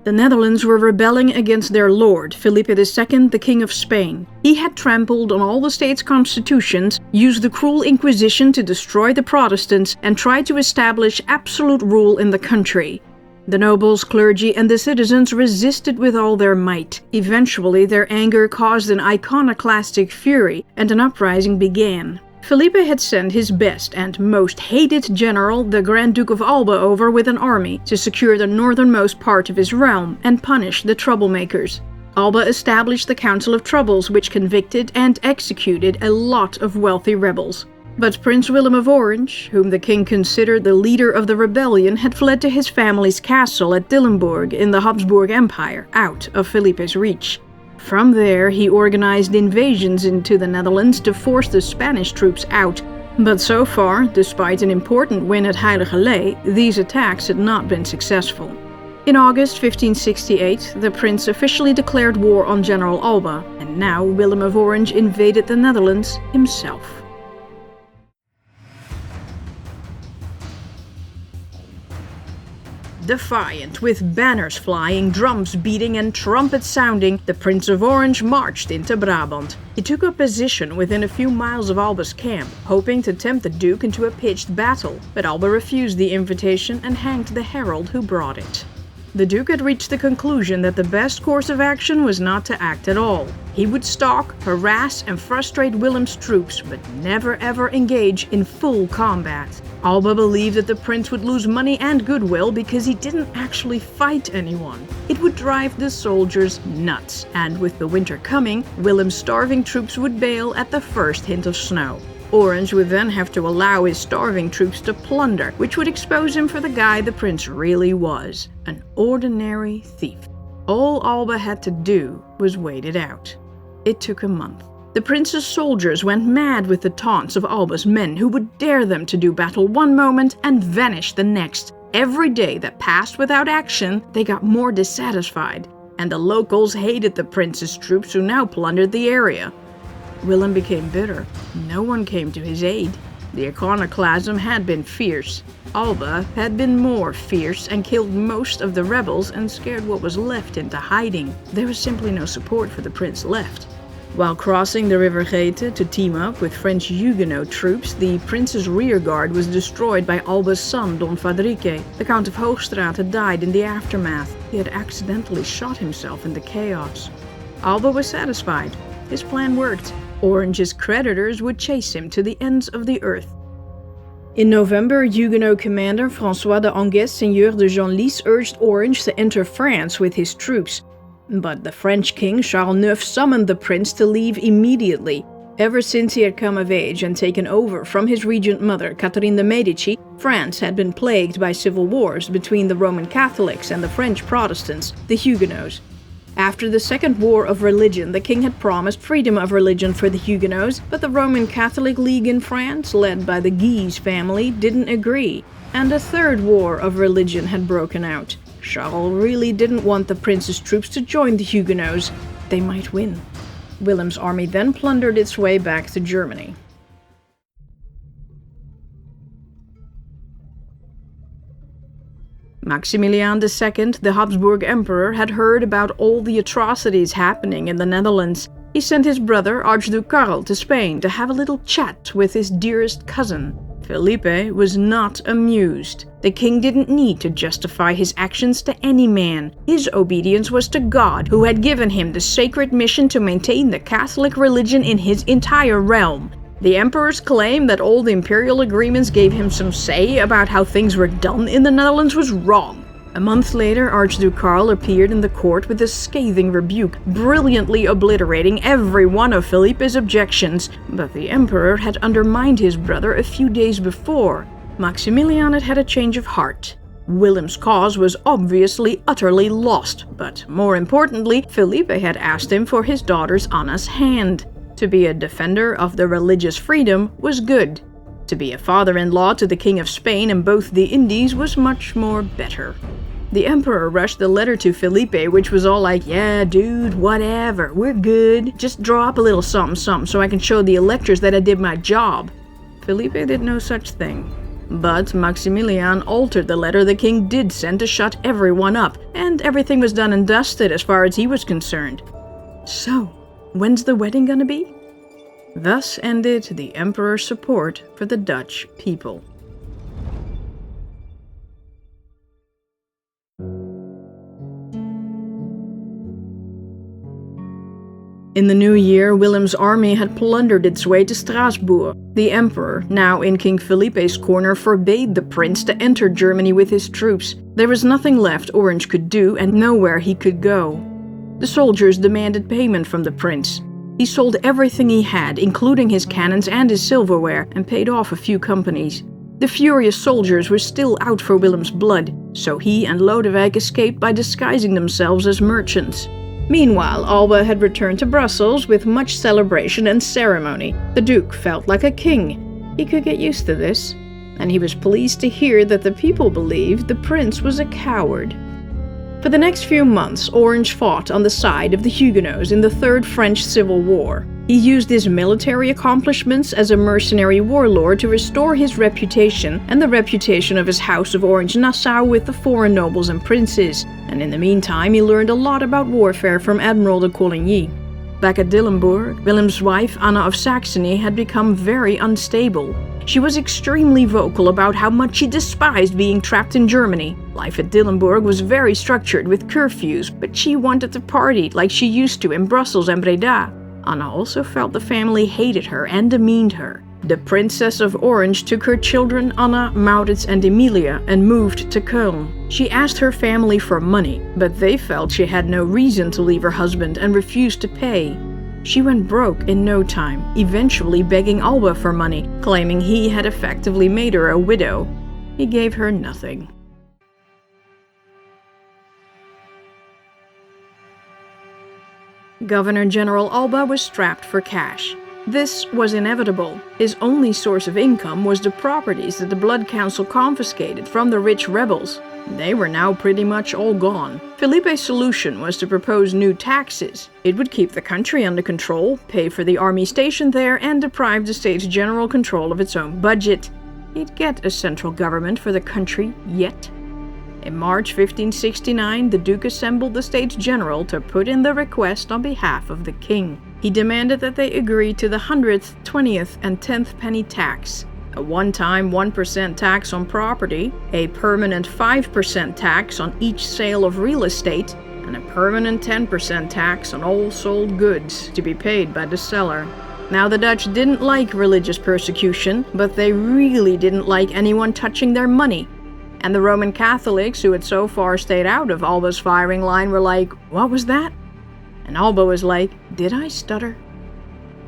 The Netherlands were rebelling against their lord, Felipe II, the King of Spain. He had trampled on all the states' constitutions, used the cruel Inquisition to destroy the Protestants, and tried to establish absolute rule in the country. The nobles, clergy, and the citizens resisted with all their might. Eventually, their anger caused an iconoclastic fury, and an uprising began. Felipe had sent his best and most hated general, the Grand Duke of Alba, over with an army to secure the northernmost part of his realm and punish the troublemakers. Alba established the Council of Troubles, which convicted and executed a lot of wealthy rebels. But Prince Willem of Orange, whom the king considered the leader of the rebellion, had fled to his family's castle at Dillenburg in the Habsburg Empire, out of Felipe's reach. From there, he organized invasions into the Netherlands to force the Spanish troops out. But so far, despite an important win at Heiligerlee, these attacks had not been successful. In August 1568, the prince officially declared war on General Alba, and now Willem of Orange invaded the Netherlands himself. Defiant, with banners flying, drums beating and trumpets sounding, the Prince of Orange marched into Brabant. He took up position within a few miles of Alba's camp, hoping to tempt the Duke into a pitched battle, but Alba refused the invitation and hanged the herald who brought it. The Duke had reached the conclusion that the best course of action was not to act at all. He would stalk, harass, and frustrate Willem's troops, but never ever engage in full combat. Alba believed that the prince would lose money and goodwill because he didn't actually fight anyone. It would drive the soldiers nuts, and with the winter coming, Willem's starving troops would bail at the first hint of snow. Orange would then have to allow his starving troops to plunder, which would expose him for the guy the prince really was, an ordinary thief. All Alba had to do was wait it out. It took a month. The prince's soldiers went mad with the taunts of Alba's men, who would dare them to do battle one moment and vanish the next. Every day that passed without action, they got more dissatisfied, and the locals hated the prince's troops, who now plundered the area. Willem became bitter. No one came to his aid. The iconoclasm had been fierce. Alba had been more fierce and killed most of the rebels and scared what was left into hiding. There was simply no support for the prince left. While crossing the River Gete to team up with French Huguenot troops, the prince's rearguard was destroyed by Alba's son, Don Fadrique. The Count of Hoogstraat had died in the aftermath. He had accidentally shot himself in the chaos. Alba was satisfied. His plan worked. Orange's creditors would chase him to the ends of the earth. In November, Huguenot commander François de Anguès, Seigneur de Genlis, urged Orange to enter France with his troops. But the French king Charles IX summoned the prince to leave immediately. Ever since he had come of age and taken over from his regent mother, Catherine de' Medici, France had been plagued by civil wars between the Roman Catholics and the French Protestants, the Huguenots. After the Second War of Religion, the king had promised freedom of religion for the Huguenots, but the Roman Catholic League in France, led by the Guise family, didn't agree, and a third war of religion had broken out. Charles really didn't want the prince's troops to join the Huguenots. They might win. Willem's army then plundered its way back to Germany. Maximilian II, the Habsburg Emperor, had heard about all the atrocities happening in the Netherlands. He sent his brother, Archduke Karl, to Spain to have a little chat with his dearest cousin. Felipe was not amused. The king didn't need to justify his actions to any man. His obedience was to God, who had given him the sacred mission to maintain the Catholic religion in his entire realm. The emperor's claim that all the imperial agreements gave him some say about how things were done in the Netherlands was wrong. A month later, Archduke Karl appeared in the court with a scathing rebuke, brilliantly obliterating every one of Felipe's objections. But the emperor had undermined his brother a few days before. Maximilian had had a change of heart. Willem's cause was obviously utterly lost, but more importantly, Felipe had asked him for his daughter's Anna's hand. To be a defender of the religious freedom was good. To be a father-in-law to the King of Spain and both the Indies was much more better. The emperor rushed the letter to Felipe, which was all like, "Yeah, dude, whatever, we're good. Just draw up a little something so I can show the electors that I did my job." Felipe did no such thing. But Maximilian altered the letter the king did send to shut everyone up, and everything was done and dusted as far as he was concerned. So, when's the wedding gonna be? Thus ended the emperor's support for the Dutch people. In the new year, Willem's army had plundered its way to Strasbourg. The emperor, now in King Felipe's corner, forbade the prince to enter Germany with his troops. There was nothing left Orange could do and nowhere he could go. The soldiers demanded payment from the prince. He sold everything he had, including his cannons and his silverware, and paid off a few companies. The furious soldiers were still out for Willem's blood, so he and Lodewijk escaped by disguising themselves as merchants. Meanwhile, Alba had returned to Brussels with much celebration and ceremony. The Duke felt like a king. He could get used to this, and he was pleased to hear that the people believed the prince was a coward. For the next few months, Orange fought on the side of the Huguenots in the Third French Civil War. He used his military accomplishments as a mercenary warlord to restore his reputation and the reputation of his House of Orange-Nassau with the foreign nobles and princes, and in the meantime he learned a lot about warfare from Admiral de Coligny. Back at Dillenburg, Willem's wife Anna of Saxony had become very unstable. She was extremely vocal about how much she despised being trapped in Germany. Life at Dillenburg was very structured with curfews, but she wanted to party like she used to in Brussels and Breda. Anna also felt the family hated her and demeaned her. The Princess of Orange took her children Anna, Maurits and Emilia and moved to Köln. She asked her family for money, but they felt she had no reason to leave her husband and refused to pay. She went broke in no time, eventually begging Alba for money, claiming he had effectively made her a widow. He gave her nothing. Governor-General Alba was strapped for cash. This was inevitable. His only source of income was the properties that the Blood Council confiscated from the rich rebels. They were now pretty much all gone. Felipe's solution was to propose new taxes. It would keep the country under control, pay for the army stationed there, and deprive the States General control of its own budget. He'd get a central government for the country yet. In March 1569, the Duke assembled the States General to put in the request on behalf of the king. He demanded that they agree to the 100th, 20th, and 10th penny tax, a one-time 1% tax on property, a permanent 5% tax on each sale of real estate, and a permanent 10% tax on all sold goods, to be paid by the seller. Now, the Dutch didn't like religious persecution, but they really didn't like anyone touching their money. And the Roman Catholics, who had so far stayed out of Alba's firing line, were like, "What was that?" And Alba was like, "Did I stutter?"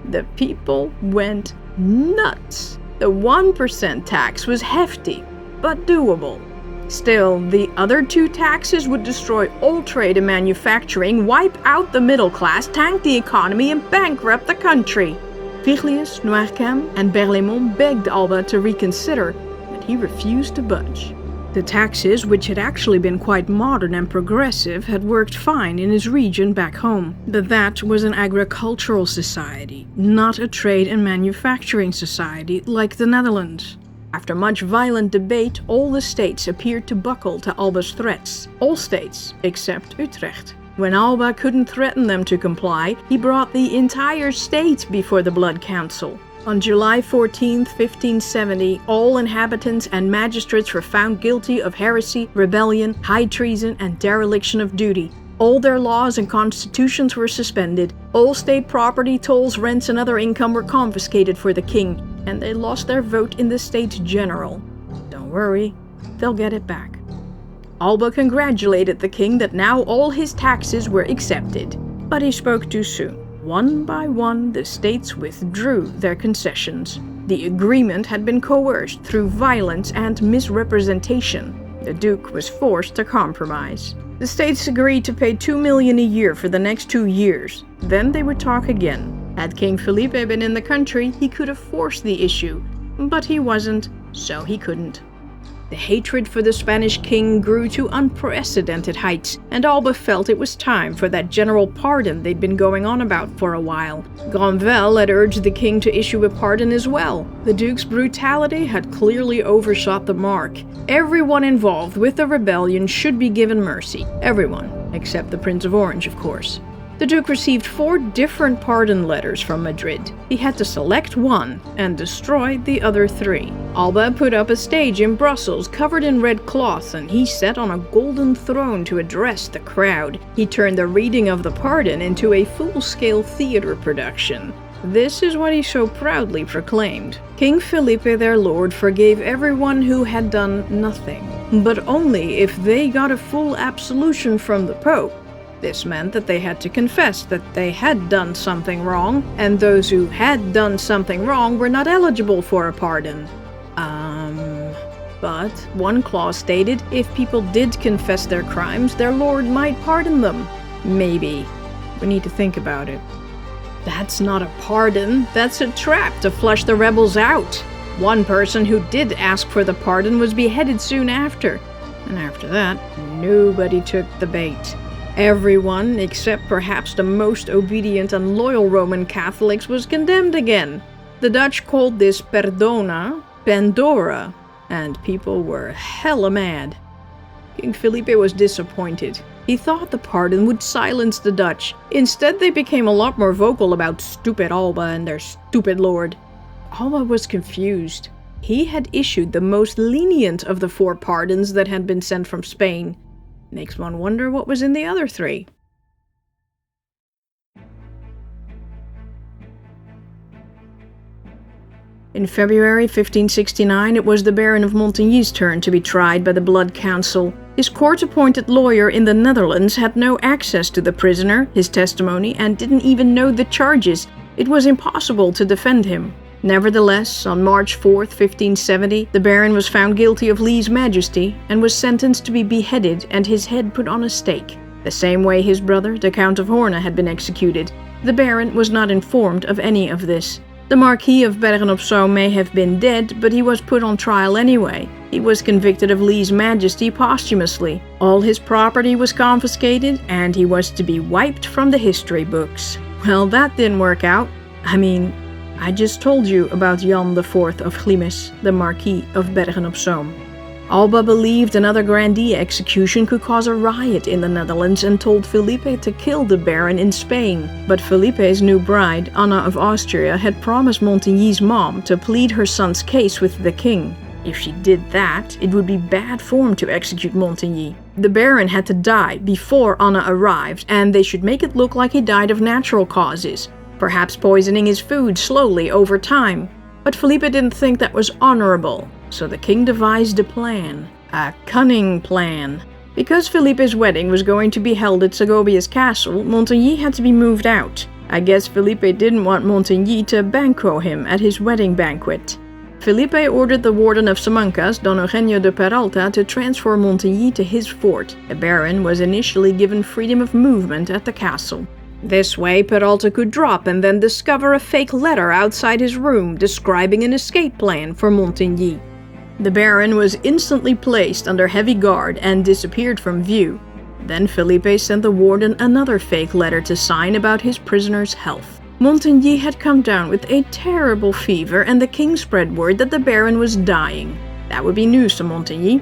The people went nuts. The 1% tax was hefty, but doable. Still, the other two taxes would destroy all trade and manufacturing, wipe out the middle class, tank the economy, and bankrupt the country. Viglius, Noircarmes, and Berlaymont begged Alba to reconsider, but he refused to budge. The taxes, which had actually been quite modern and progressive, had worked fine in his region back home. But that was an agricultural society, not a trade and manufacturing society like the Netherlands. After much violent debate, all the states appeared to buckle to Alba's threats. All states, except Utrecht. When Alba couldn't threaten them to comply, he brought the entire state before the Blood Council. On July 14, 1570, all inhabitants and magistrates were found guilty of heresy, rebellion, high treason, and dereliction of duty. All their laws and constitutions were suspended. All state property, tolls, rents, and other income were confiscated for the king, and they lost their vote in the States General. Don't worry, they'll get it back. Alba congratulated the king that now all his taxes were accepted, but he spoke too soon. One by one, the states withdrew their concessions. The agreement had been coerced through violence and misrepresentation. The Duke was forced to compromise. The states agreed to pay $2 million a year for the next 2 years. Then they would talk again. Had King Felipe been in the country, he could have forced the issue, but he wasn't, so he couldn't. The hatred for the Spanish king grew to unprecedented heights, and Alba felt it was time for that general pardon they'd been going on about for a while. Granvelle had urged the king to issue a pardon as well. The Duke's brutality had clearly overshot the mark. Everyone involved with the rebellion should be given mercy. Everyone, except the Prince of Orange, of course. The Duke received 4 different pardon letters from Madrid. He had to select one and destroy the other 3. Alba put up a stage in Brussels covered in red cloth, and he sat on a golden throne to address the crowd. He turned the reading of the pardon into a full-scale theater production. This is what he so proudly proclaimed. King Felipe, their lord, forgave everyone who had done nothing, but only if they got a full absolution from the Pope. This meant that they had to confess that they had done something wrong, and those who had done something wrong were not eligible for a pardon. But one clause stated if people did confess their crimes, their lord might pardon them. Maybe. We need to think about it. That's not a pardon, that's a trap to flush the rebels out. One person who did ask for the pardon was beheaded soon after, and after that, nobody took the bait. Everyone, except perhaps the most obedient and loyal Roman Catholics, was condemned again. The Dutch called this perdona Pandora, and people were hella mad. King Felipe was disappointed. He thought the pardon would silence the Dutch. Instead, they became a lot more vocal about stupid Alba and their stupid lord. Alba was confused. He had issued the most lenient of the 4 pardons that had been sent from Spain. Makes one wonder what was in the other 3. In February 1569, it was the Baron of Montigny's turn to be tried by the Blood Council. His court-appointed lawyer in the Netherlands had no access to the prisoner, his testimony, and didn't even know the charges. It was impossible to defend him. Nevertheless, on March 4, 1570, the Baron was found guilty of lèse-majesty and was sentenced to be beheaded and his head put on a stake, the same way his brother, the Count of Horne, had been executed. The Baron was not informed of any of this. The Marquis of Bergen-op-Zoom may have been dead, but he was put on trial anyway. He was convicted of lèse-majesty posthumously. All his property was confiscated, and he was to be wiped from the history books. Well, that didn't work out. I just told you about Jan IV of Glimes, the Marquis of Bergen-op-Zoom. Alba believed another grandee execution could cause a riot in the Netherlands and told Felipe to kill the Baron in Spain. But Felipe's new bride, Anna of Austria, had promised Montigny's mom to plead her son's case with the king. If she did that, it would be bad form to execute Montigny. The Baron had to die before Anna arrived, and they should make it look like he died of natural causes, perhaps poisoning his food slowly over time. But Felipe didn't think that was honorable, so the king devised a plan. A cunning plan. Because Felipe's wedding was going to be held at Segovia's castle, Montigny had to be moved out. I guess Felipe didn't want Montigny to banquo him at his wedding banquet. Felipe ordered the warden of Simancas, Don Eugenio de Peralta, to transfer Montigny to his fort. The Baron was initially given freedom of movement at the castle. This way, Peralta could drop and then discover a fake letter outside his room describing an escape plan for Montigny. The Baron was instantly placed under heavy guard and disappeared from view. Then Felipe sent the warden another fake letter to sign about his prisoner's health. Montigny had come down with a terrible fever, and the king spread word that the Baron was dying. That would be news to Montigny.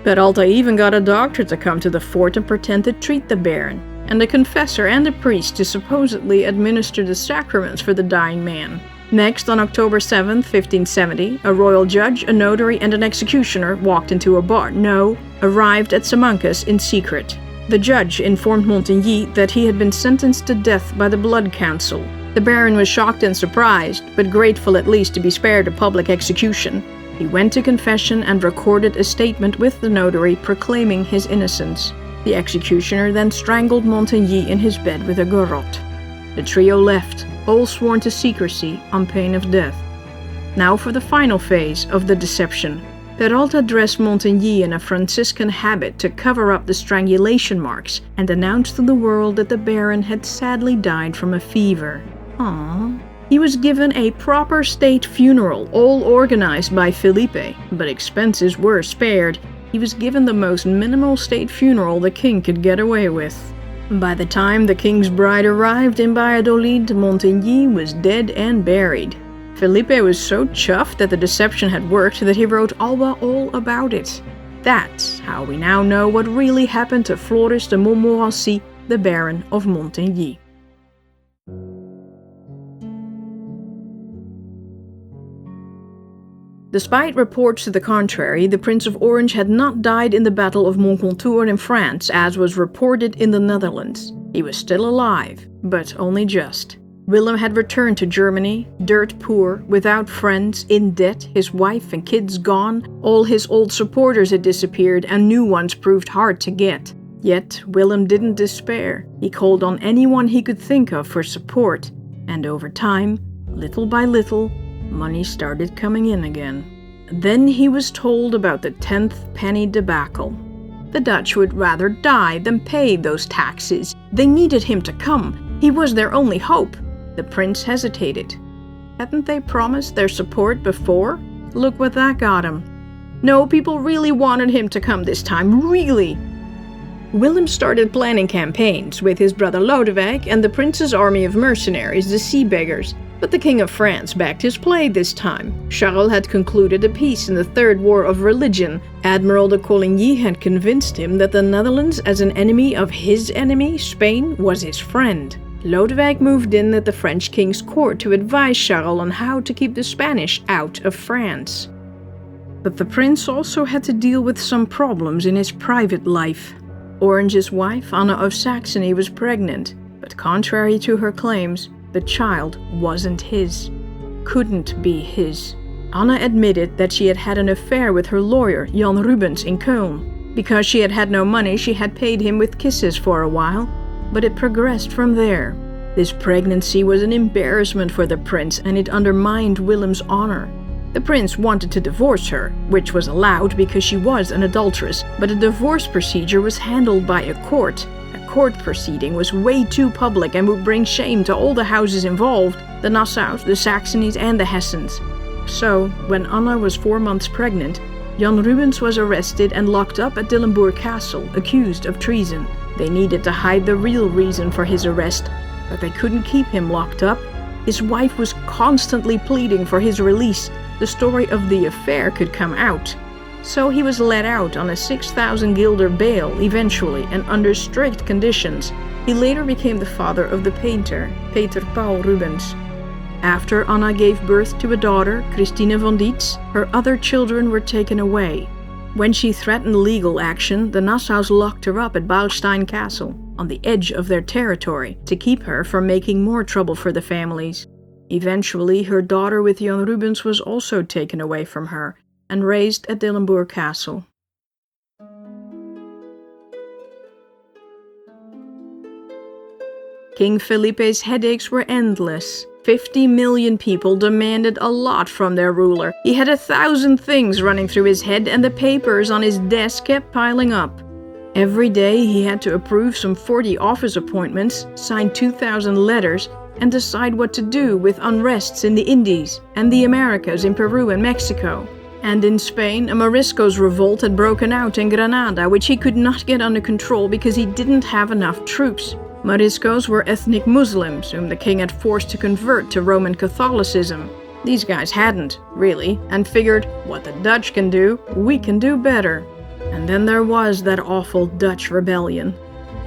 Peralta even got a doctor to come to the fort and pretend to treat the Baron, and a confessor and a priest to supposedly administer the sacraments for the dying man. Next, on October 7, 1570, a royal judge, a notary, and an executioner walked into a bar. Arrived at Simancas in secret. The judge informed Montigny that he had been sentenced to death by the Blood Council. The Baron was shocked and surprised, but grateful at least to be spared a public execution. He went to confession and recorded a statement with the notary proclaiming his innocence. The executioner then strangled Montigny in his bed with a garrote. The trio left, all sworn to secrecy on pain of death. Now for the final phase of the deception. Peralta dressed Montigny in a Franciscan habit to cover up the strangulation marks and announced to the world that the Baron had sadly died from a fever. Aww. He was given a proper state funeral, all organized by Felipe, but expenses were spared. He was given the most minimal state funeral the king could get away with. By the time the king's bride arrived in Valladolid, Montigny was dead and buried. Felipe was so chuffed that the deception had worked that he wrote Alba all about it. That's how we now know what really happened to Floris de Montmorency, the Baron of Montigny. Despite reports to the contrary, the Prince of Orange had not died in the Battle of Moncontour in France, as was reported in the Netherlands. He was still alive, but only just. Willem had returned to Germany, dirt poor, without friends, in debt, his wife and kids gone, all his old supporters had disappeared, and new ones proved hard to get. Yet Willem didn't despair. He called on anyone he could think of for support, and over time, little by little, money started coming in again. Then he was told about the 10th penny debacle. The Dutch would rather die than pay those taxes. They needed him to come. He was their only hope. The prince hesitated. Hadn't they promised their support before? Look what that got him. No, people really wanted him to come this time, really. Willem started planning campaigns with his brother Lodewijk and the prince's army of mercenaries, the Sea Beggars. But the King of France backed his play this time. Charles had concluded a peace in the Third War of Religion. Admiral de Coligny had convinced him that the Netherlands, as an enemy of his enemy, Spain, was his friend. Lodewijk moved in at the French king's court to advise Charles on how to keep the Spanish out of France. But the prince also had to deal with some problems in his private life. Orange's wife, Anna of Saxony, was pregnant, but contrary to her claims, the child wasn't his. Couldn't be his. Anna admitted that she had had an affair with her lawyer, Jan Rubens, in Köln. Because she had had no money, she had paid him with kisses for a while, but it progressed from there. This pregnancy was an embarrassment for the prince, and it undermined Willem's honor. The prince wanted to divorce her, which was allowed because she was an adulteress, but a divorce procedure was handled by a court. Court proceeding was way too public and would bring shame to all the houses involved, the Nassaus, the Saxonies and the Hessens. So, when Anna was 4 months pregnant, Jan Rubens was arrested and locked up at Dillenburg Castle, accused of treason. They needed to hide the real reason for his arrest, but they couldn't keep him locked up. His wife was constantly pleading for his release. The story of the affair could come out. So he was let out on a 6,000 guilder bail eventually and under strict conditions. He later became the father of the painter, Peter Paul Rubens. After Anna gave birth to a daughter, Christine van Dietz, her other children were taken away. When she threatened legal action, the Nassaus locked her up at Beilstein Castle, on the edge of their territory, to keep her from making more trouble for the families. Eventually, her daughter with Jan Rubens was also taken away from her, and raised at Dillenburg Castle. King Felipe's headaches were endless. 50 million people demanded a lot from their ruler. He had 1,000 things running through his head, and the papers on his desk kept piling up. Every day he had to approve some 40 office appointments, sign 2,000 letters, and decide what to do with unrests in the Indies and the Americas in Peru and Mexico. And in Spain, a Morisco's revolt had broken out in Granada, which he could not get under control because he didn't have enough troops. Moriscos were ethnic Muslims, whom the king had forced to convert to Roman Catholicism. These guys hadn't, really, and figured, what the Dutch can do, we can do better. And then there was that awful Dutch rebellion.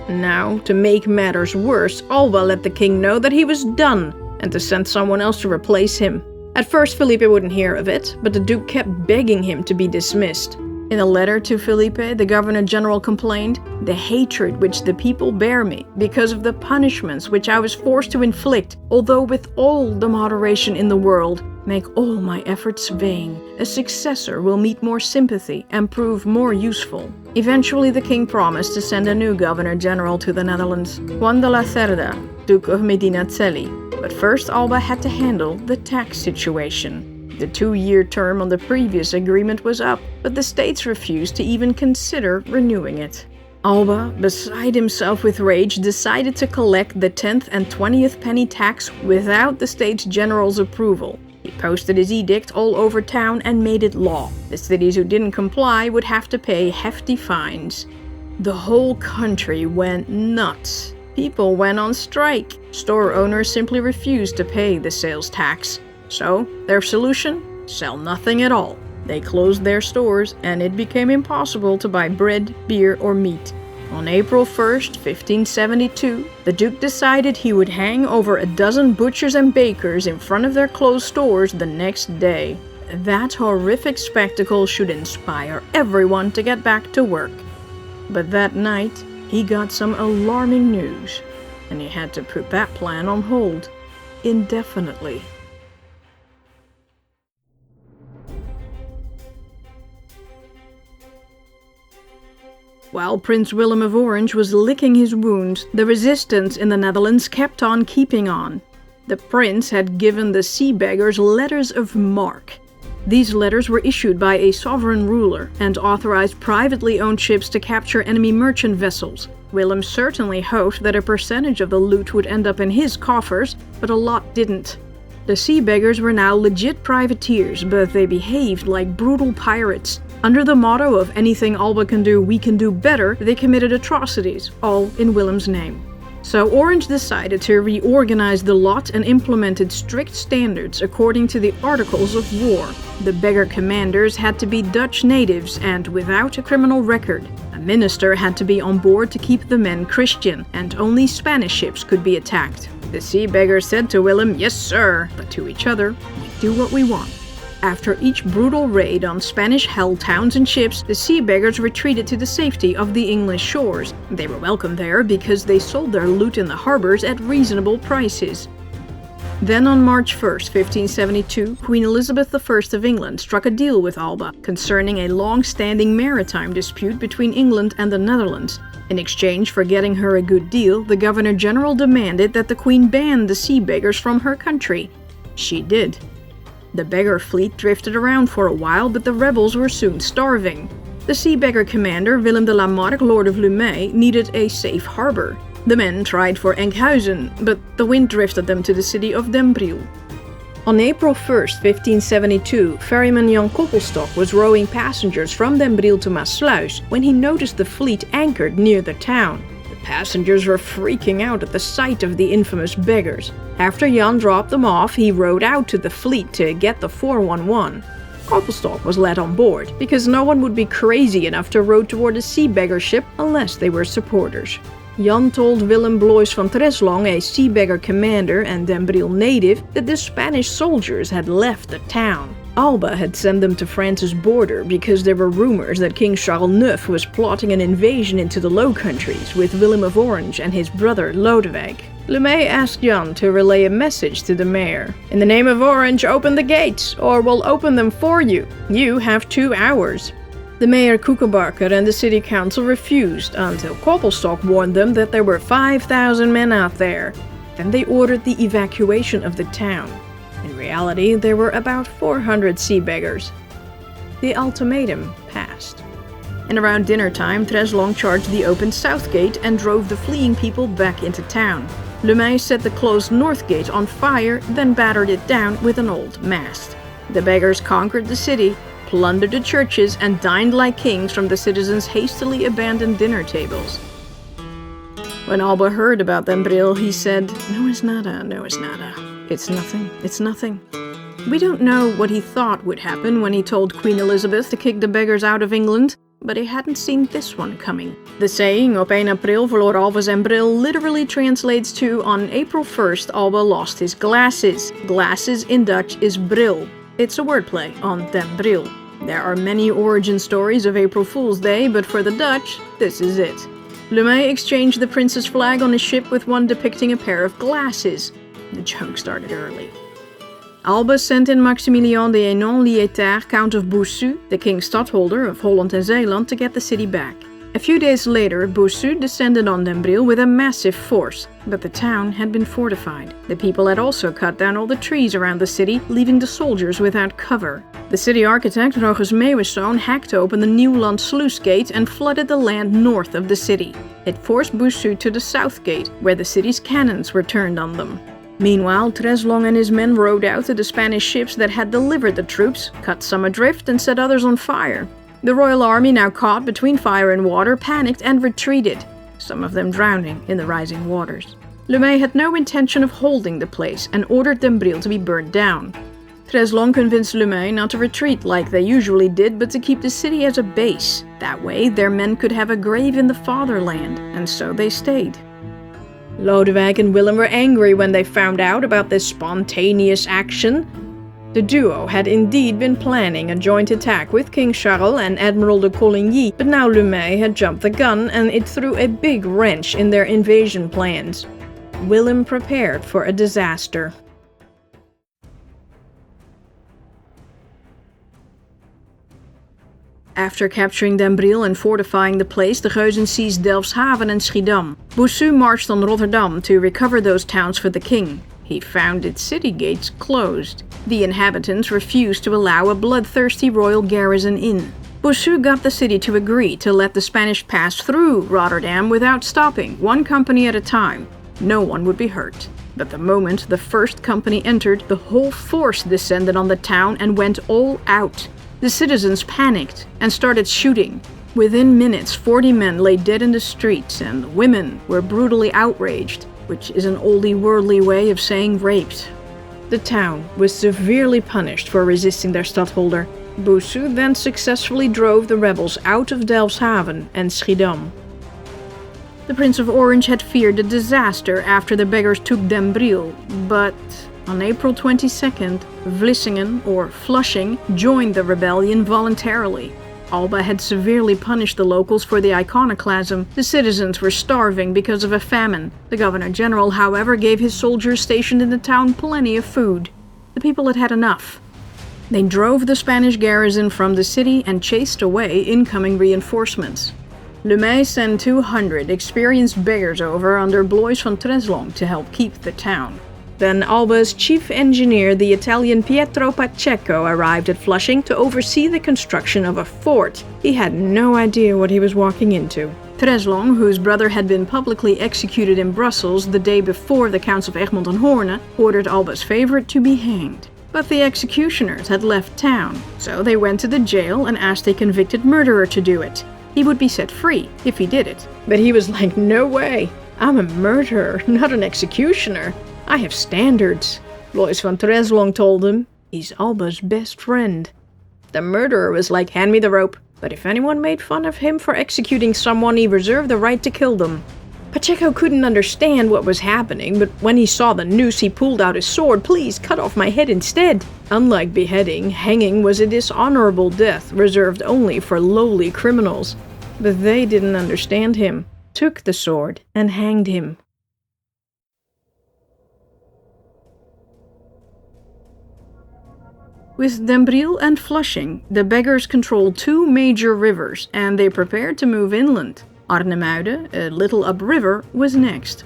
Now, to make matters worse, Alva let the king know that he was done, and to send someone else to replace him. At first, Felipe wouldn't hear of it, but the Duke kept begging him to be dismissed. In a letter to Felipe, the Governor-General complained, "The hatred which the people bear me, because of the punishments which I was forced to inflict, although with all the moderation in the world, make all my efforts vain. A successor will meet more sympathy and prove more useful." Eventually, the king promised to send a new Governor-General to the Netherlands, Juan de la Cerda, Duke of Medinaceli. But first Alba had to handle the tax situation. The 2-year term on the previous agreement was up, but the states refused to even consider renewing it. Alba, beside himself with rage, decided to collect the 10th and 20th penny tax without the States General's approval. He posted his edict all over town and made it law. The cities who didn't comply would have to pay hefty fines. The whole country went nuts. People went on strike. Store owners simply refused to pay the sales tax. So, their solution? Sell nothing at all. They closed their stores, and it became impossible to buy bread, beer, or meat. On April 1st, 1572, the Duke decided he would hang over a dozen butchers and bakers in front of their closed stores the next day. That horrific spectacle should inspire everyone to get back to work. But that night, he got some alarming news, and he had to put that plan on hold indefinitely. While Prince Willem of Orange was licking his wounds, the resistance in the Netherlands kept on keeping on. The prince had given the sea beggars letters of marque. These letters were issued by a sovereign ruler and authorized privately owned ships to capture enemy merchant vessels. Willem certainly hoped that a percentage of the loot would end up in his coffers, but a lot didn't. The sea beggars were now legit privateers, but they behaved like brutal pirates. Under the motto of anything Alba can do, we can do better, they committed atrocities, all in Willem's name. So Orange decided to reorganize the lot and implemented strict standards according to the Articles of War. The beggar commanders had to be Dutch natives and without a criminal record. A minister had to be on board to keep the men Christian, and only Spanish ships could be attacked. The sea beggars said to Willem, "Yes, sir," but to each other, "We do what we want." After each brutal raid on Spanish-held towns and ships, the sea beggars retreated to the safety of the English shores. They were welcome there because they sold their loot in the harbors at reasonable prices. Then on March 1st, 1572, Queen Elizabeth I of England struck a deal with Alba concerning a long-standing maritime dispute between England and the Netherlands. In exchange for getting her a good deal, the Governor-General demanded that the Queen ban the sea beggars from her country. She did. The beggar fleet drifted around for a while, but the rebels were soon starving. The sea beggar commander, Willem de la Marck, Lord of Lumey, needed a safe harbor. The men tried for Enkhuizen, but the wind drifted them to the city of Den Briel. On April 1st, 1572, ferryman Jan Koppelstock was rowing passengers from Den Briel to Maassluis when he noticed the fleet anchored near the town. Passengers were freaking out at the sight of the infamous beggars. After Jan dropped them off, he rowed out to the fleet to get the 411. Koppelstock was let on board, because no one would be crazy enough to row toward a sea beggar ship unless they were supporters. Jan told Willem Blois van Treslong, a sea beggar commander and Den Briel native, that the Spanish soldiers had left the town. Alba had sent them to France's border because there were rumors that King Charles IX was plotting an invasion into the Low Countries with Willem of Orange and his brother Lodewijk. Lumey asked Jan to relay a message to the mayor. "In the name of Orange, open the gates, or we'll open them for you. You have 2 hours." The mayor Koekenbarker and the city council refused until Koppelstock warned them that there were 5,000 men out there. Then they ordered the evacuation of the town. In reality, there were about 400 sea beggars. The ultimatum passed. And around dinner time, Treslong charged the open south gate and drove the fleeing people back into town. Lumey set the closed north gate on fire, then battered it down with an old mast. The beggars conquered the city, plundered the churches, and dined like kings from the citizens' hastily abandoned dinner tables. When Alba heard about Den Briel, he said, "No es nada, no es nada. It's nothing, it's nothing." We don't know what he thought would happen when he told Queen Elizabeth to kick the beggars out of England, but he hadn't seen this one coming. The saying, op 1 april verloor Alba zijn bril, literally translates to, on April 1st, Alba lost his glasses. Glasses in Dutch is bril. It's a wordplay on Den Briel. There are many origin stories of April Fool's Day, but for the Dutch, this is it. Lumey exchanged the prince's flag on his ship with one depicting a pair of glasses. The joke started early. Alba sent in Maximilien de Hénon Liétard, Count of Boussu, the king's stadholder of Holland and Zeeland, to get the city back. A few days later, Bossu descended on Den with a massive force, but the town had been fortified. The people had also cut down all the trees around the city, leaving the soldiers without cover. The city architect Rogus Meeuwiszoon hacked open the Nieuwland sluice gate and flooded the land north of the city. It forced Bossu to the south gate, where the city's cannons were turned on them. Meanwhile, Treslong and his men rowed out to the Spanish ships that had delivered the troops, cut some adrift and set others on fire. The royal army, now caught between fire and water, panicked and retreated, some of them drowning in the rising waters. Lemay had no intention of holding the place and ordered Den to be burned down. Treslong convinced Lemay not to retreat like they usually did, but to keep the city as a base. That way, their men could have a grave in the fatherland, and so they stayed. Lodewijk and Willem were angry when they found out about this spontaneous action. The duo had indeed been planning a joint attack with King Charles and Admiral de Coligny, but now Lemay had jumped the gun and it threw a big wrench in their invasion plans. Willem prepared for a disaster. After capturing Den and fortifying the place, the Geuzen seized Delfshaven and Schiedam. Bossu marched on Rotterdam to recover those towns for the king. He found its city gates closed. The inhabitants refused to allow a bloodthirsty royal garrison in. Bossu got the city to agree to let the Spanish pass through Rotterdam without stopping, one company at a time. No one would be hurt. But the moment the first company entered, the whole force descended on the town and went all out. The citizens panicked and started shooting. Within minutes, 40 men lay dead in the streets and the women were brutally outraged, which is an oldie worldly way of saying raped. The town was severely punished for resisting their stadholder. Bossu then successfully drove the rebels out of Delfshaven and Schiedam. The Prince of Orange had feared a disaster after the beggars took Den but on April 22nd, Vlissingen, or Flushing, joined the rebellion voluntarily. Alba had severely punished the locals for the iconoclasm. The citizens were starving because of a famine. The Governor-General, however, gave his soldiers stationed in the town plenty of food. The people had had enough. They drove the Spanish garrison from the city and chased away incoming reinforcements. Lemay sent 200 experienced beggars over under Blois van Treslong to help keep the town. Then Alba's chief engineer, the Italian Pietro Pacheco, arrived at Flushing to oversee the construction of a fort. He had no idea what he was walking into. Treslong, whose brother had been publicly executed in Brussels the day before the Counts of Egmont and Hoorn, ordered Alba's favorite to be hanged. But the executioners had left town, so they went to the jail and asked a convicted murderer to do it. He would be set free if he did it. But he was like, no way, I'm a murderer, not an executioner. I have standards. Blois van Treslong told him. He's Alba's best friend. The murderer was like, hand me the rope. But if anyone made fun of him for executing someone, he reserved the right to kill them. Pacheco couldn't understand what was happening, but when he saw the noose, he pulled out his sword. Please, cut off my head instead. Unlike beheading, hanging was a dishonorable death reserved only for lowly criminals. But they didn't understand him, took the sword, and hanged him. With Den and Flushing, the beggars controlled two major rivers and they prepared to move inland. Arnhemuiden, a little upriver, was next.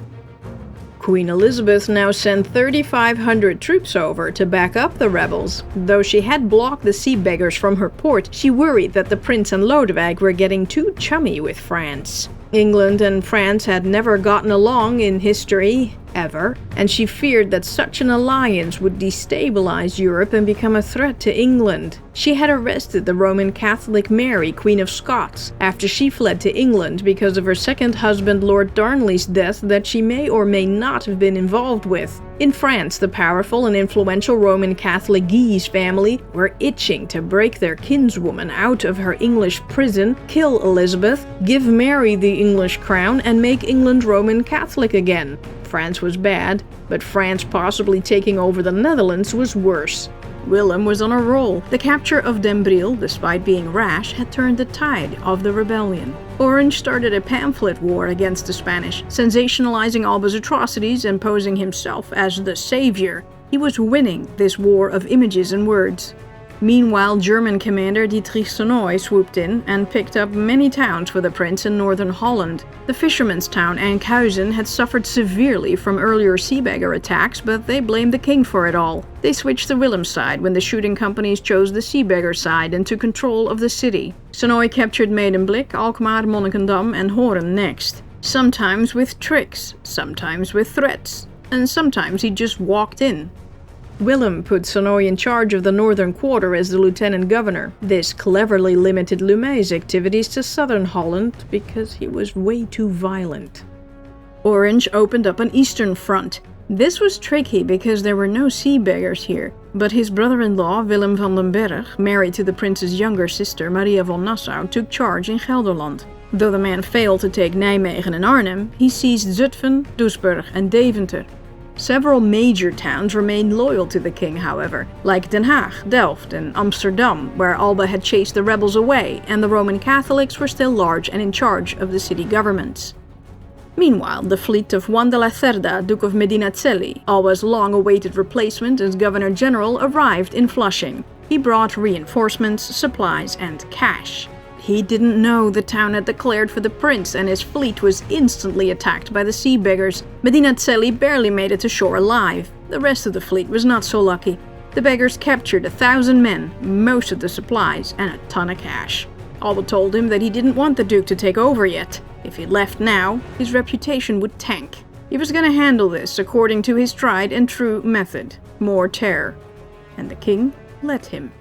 Queen Elizabeth now sent 3,500 troops over to back up the rebels. Though she had blocked the sea beggars from her port, she worried that the Prince and Lodewijk were getting too chummy with France. England and France had never gotten along in history, ever, and she feared that such an alliance would destabilize Europe and become a threat to England. She had arrested the Roman Catholic Mary, Queen of Scots, after she fled to England because of her second husband Lord Darnley's death that she may or may not have been involved with. In France, the powerful and influential Roman Catholic Guise family were itching to break their kinswoman out of her English prison, kill Elizabeth, give Mary the English crown, and make England Roman Catholic again. France was bad, but France possibly taking over the Netherlands was worse. Willem was on a roll. The capture of Den despite being rash, had turned the tide of the rebellion. Orange started a pamphlet war against the Spanish, sensationalizing Alba's atrocities and posing himself as the savior. He was winning this war of images and words. Meanwhile, German commander Dietrich Sonoy swooped in and picked up many towns for the prince in northern Holland. The fisherman's town Enkhuizen had suffered severely from earlier seabagger attacks, but they blamed the king for it all. They switched to Willem's side when the shooting companies chose the seabagger side and took control of the city. Sonoy captured Medemblik, Alkmaar, Monnikendam and Hoorn next. Sometimes with tricks, sometimes with threats, and sometimes he just walked in. Willem put Sonoy in charge of the northern quarter as the lieutenant governor. This cleverly limited Lemay's activities to southern Holland because he was way too violent. Orange opened up an eastern front. This was tricky because there were no seabaggers here, but his brother-in-law Willem van den Berg, married to the prince's younger sister Maria von Nassau, took charge in Gelderland. Though the man failed to take Nijmegen and Arnhem, he seized Zutphen, Doesburg and Deventer. Several major towns remained loyal to the king, however, like Den Haag, Delft and Amsterdam, where Alba had chased the rebels away, and the Roman Catholics were still large and in charge of the city governments. Meanwhile, the fleet of Juan de la Cerda, Duke of Medinaceli, Alba's long-awaited replacement as governor-general, arrived in Flushing. He brought reinforcements, supplies and cash. He didn't know the town had declared for the prince, and his fleet was instantly attacked by the seabeggars. Medinaceli barely made it to shore alive. The rest of the fleet was not so lucky. The beggars captured 1,000 men, most of the supplies, and a ton of cash. Alba told him that he didn't want the Duke to take over yet. If he left now, his reputation would tank. He was going to handle this according to his tried and true method: more terror. And the king let him.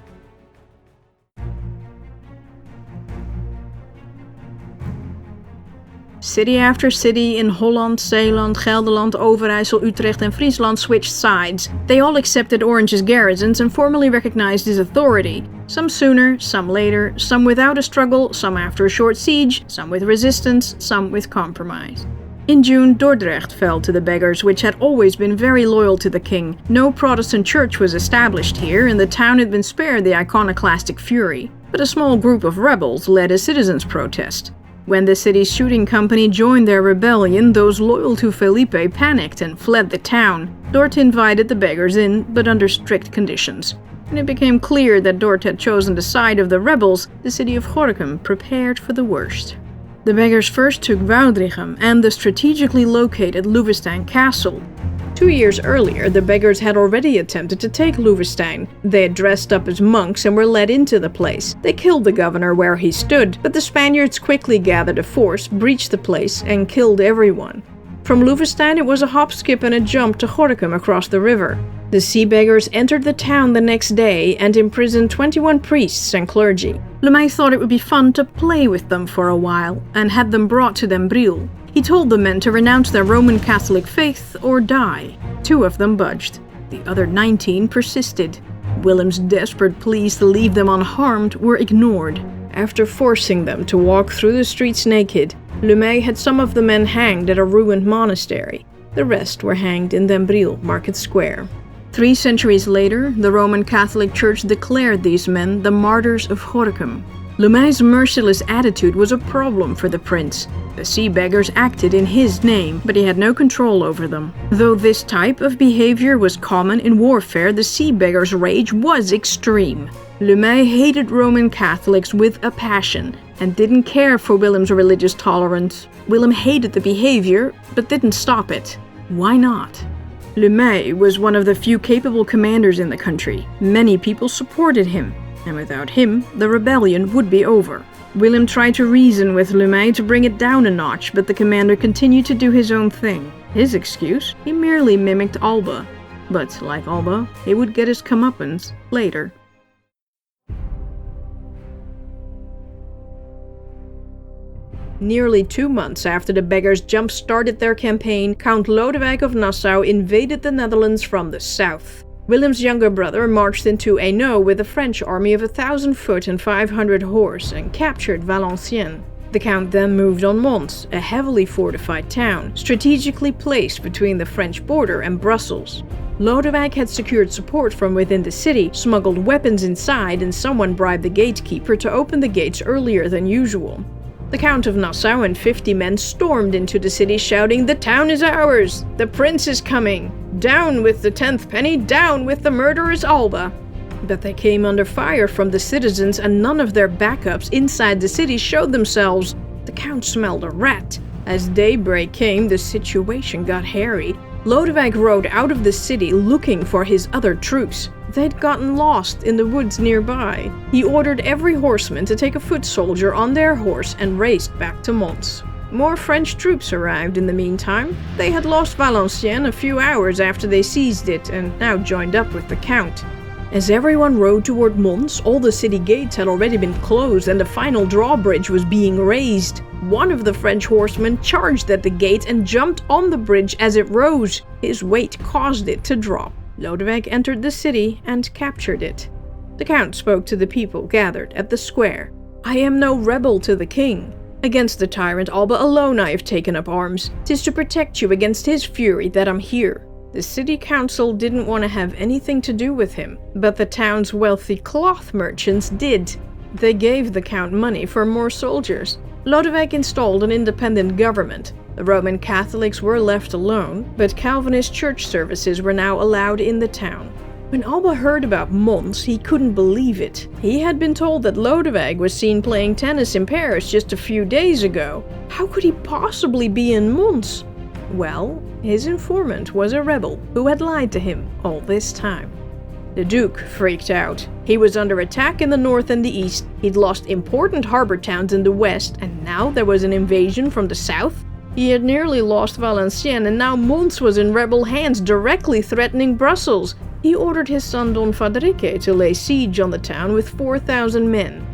City after city in Holland, Zeeland, Gelderland, Overijssel, Utrecht and Friesland switched sides. They all accepted Orange's garrisons and formally recognized his authority. Some sooner, some later, some without a struggle, some after a short siege, some with resistance, some with compromise. In June, Dordrecht fell to the beggars, which had always been very loyal to the king. No Protestant church was established here, and the town had been spared the iconoclastic fury. But a small group of rebels led a citizens' protest. When the city's shooting company joined their rebellion, those loyal to Felipe panicked and fled the town. Dort invited the beggars in, but under strict conditions. When it became clear that Dort had chosen the side of the rebels, the city of Gorinchem prepared for the worst. The beggars first took Woudrichem and the strategically located Loevestein Castle. 2 years earlier, the beggars had already attempted to take Loevestein. They had dressed up as monks and were led into the place. They killed the governor where he stood, but the Spaniards quickly gathered a force, breached the place, and killed everyone. From Loevestein, it was a hop, skip, and a jump to Gorinchem across the river. The sea beggars entered the town the next day and imprisoned 21 priests and clergy. Lemay thought it would be fun to play with them for a while, and had them brought to Den Briel. He told the men to renounce their Roman Catholic faith or die. 2 of them budged. The other 19 persisted. Willem's desperate pleas to leave them unharmed were ignored. After forcing them to walk through the streets naked, Lemay had some of the men hanged at a ruined monastery. The rest were hanged in Den Briel Market Square. 3 centuries later, the Roman Catholic Church declared these men the martyrs of Gorinchem. Lemay's merciless attitude was a problem for the prince. The sea beggars acted in his name, but he had no control over them. Though this type of behavior was common in warfare, the sea beggars' rage was extreme. Lemay hated Roman Catholics with a passion and didn't care for Willem's religious tolerance. Willem hated the behavior, but didn't stop it. Why not? Lemay was one of the few capable commanders in the country. Many people supported him, and without him, the rebellion would be over. Willem tried to reason with Lemay to bring it down a notch, but the commander continued to do his own thing. His excuse? He merely mimicked Alba. But, like Alba, he would get his comeuppance later. Nearly 2 months after the beggars jump-started their campaign, Count Lodewijk of Nassau invaded the Netherlands from the south. Willem's younger brother marched into Hainaut with a French army of 1,000 foot and 500 horse and captured Valenciennes. The Count then moved on Mons, a heavily fortified town, strategically placed between the French border and Brussels. Lodewijk had secured support from within the city, smuggled weapons inside, and someone bribed the gatekeeper to open the gates earlier than usual. The Count of Nassau and 50 men stormed into the city shouting, "The town is ours! The prince is coming! Down with the 10th penny! Down with the murderous Alba!" But they came under fire from the citizens and none of their backups inside the city showed themselves. The Count smelled a rat. As daybreak came, the situation got hairy. Lodewijk rode out of the city looking for his other troops. They'd gotten lost in the woods nearby. He ordered every horseman to take a foot soldier on their horse and raced back to Mons. More French troops arrived in the meantime. They had lost Valenciennes a few hours after they seized it and now joined up with the Count. As everyone rode toward Mons, all the city gates had already been closed and the final drawbridge was being raised. One of the French horsemen charged at the gate and jumped on the bridge as it rose. His weight caused it to drop. Lodewijk entered the city and captured it. The Count spoke to the people gathered at the square. "I am no rebel to the king. Against the tyrant Alba alone I have taken up arms. 'Tis to protect you against his fury that I'm here." The city council didn't want to have anything to do with him, but the town's wealthy cloth merchants did. They gave the Count money for more soldiers. Lodewijk installed an independent government. The Roman Catholics were left alone, but Calvinist church services were now allowed in the town. When Alba heard about Mons, he couldn't believe it. He had been told that Lodewijk was seen playing tennis in Paris just a few days ago. How could he possibly be in Mons? Well, his informant was a rebel who had lied to him all this time. The Duke freaked out. He was under attack in the north and the east, he'd lost important harbor towns in the west, and now there was an invasion from the south? He had nearly lost Valenciennes, and now Mons was in rebel hands, directly threatening Brussels. He ordered his son Don Fadrique to lay siege on the town with 4,000 men.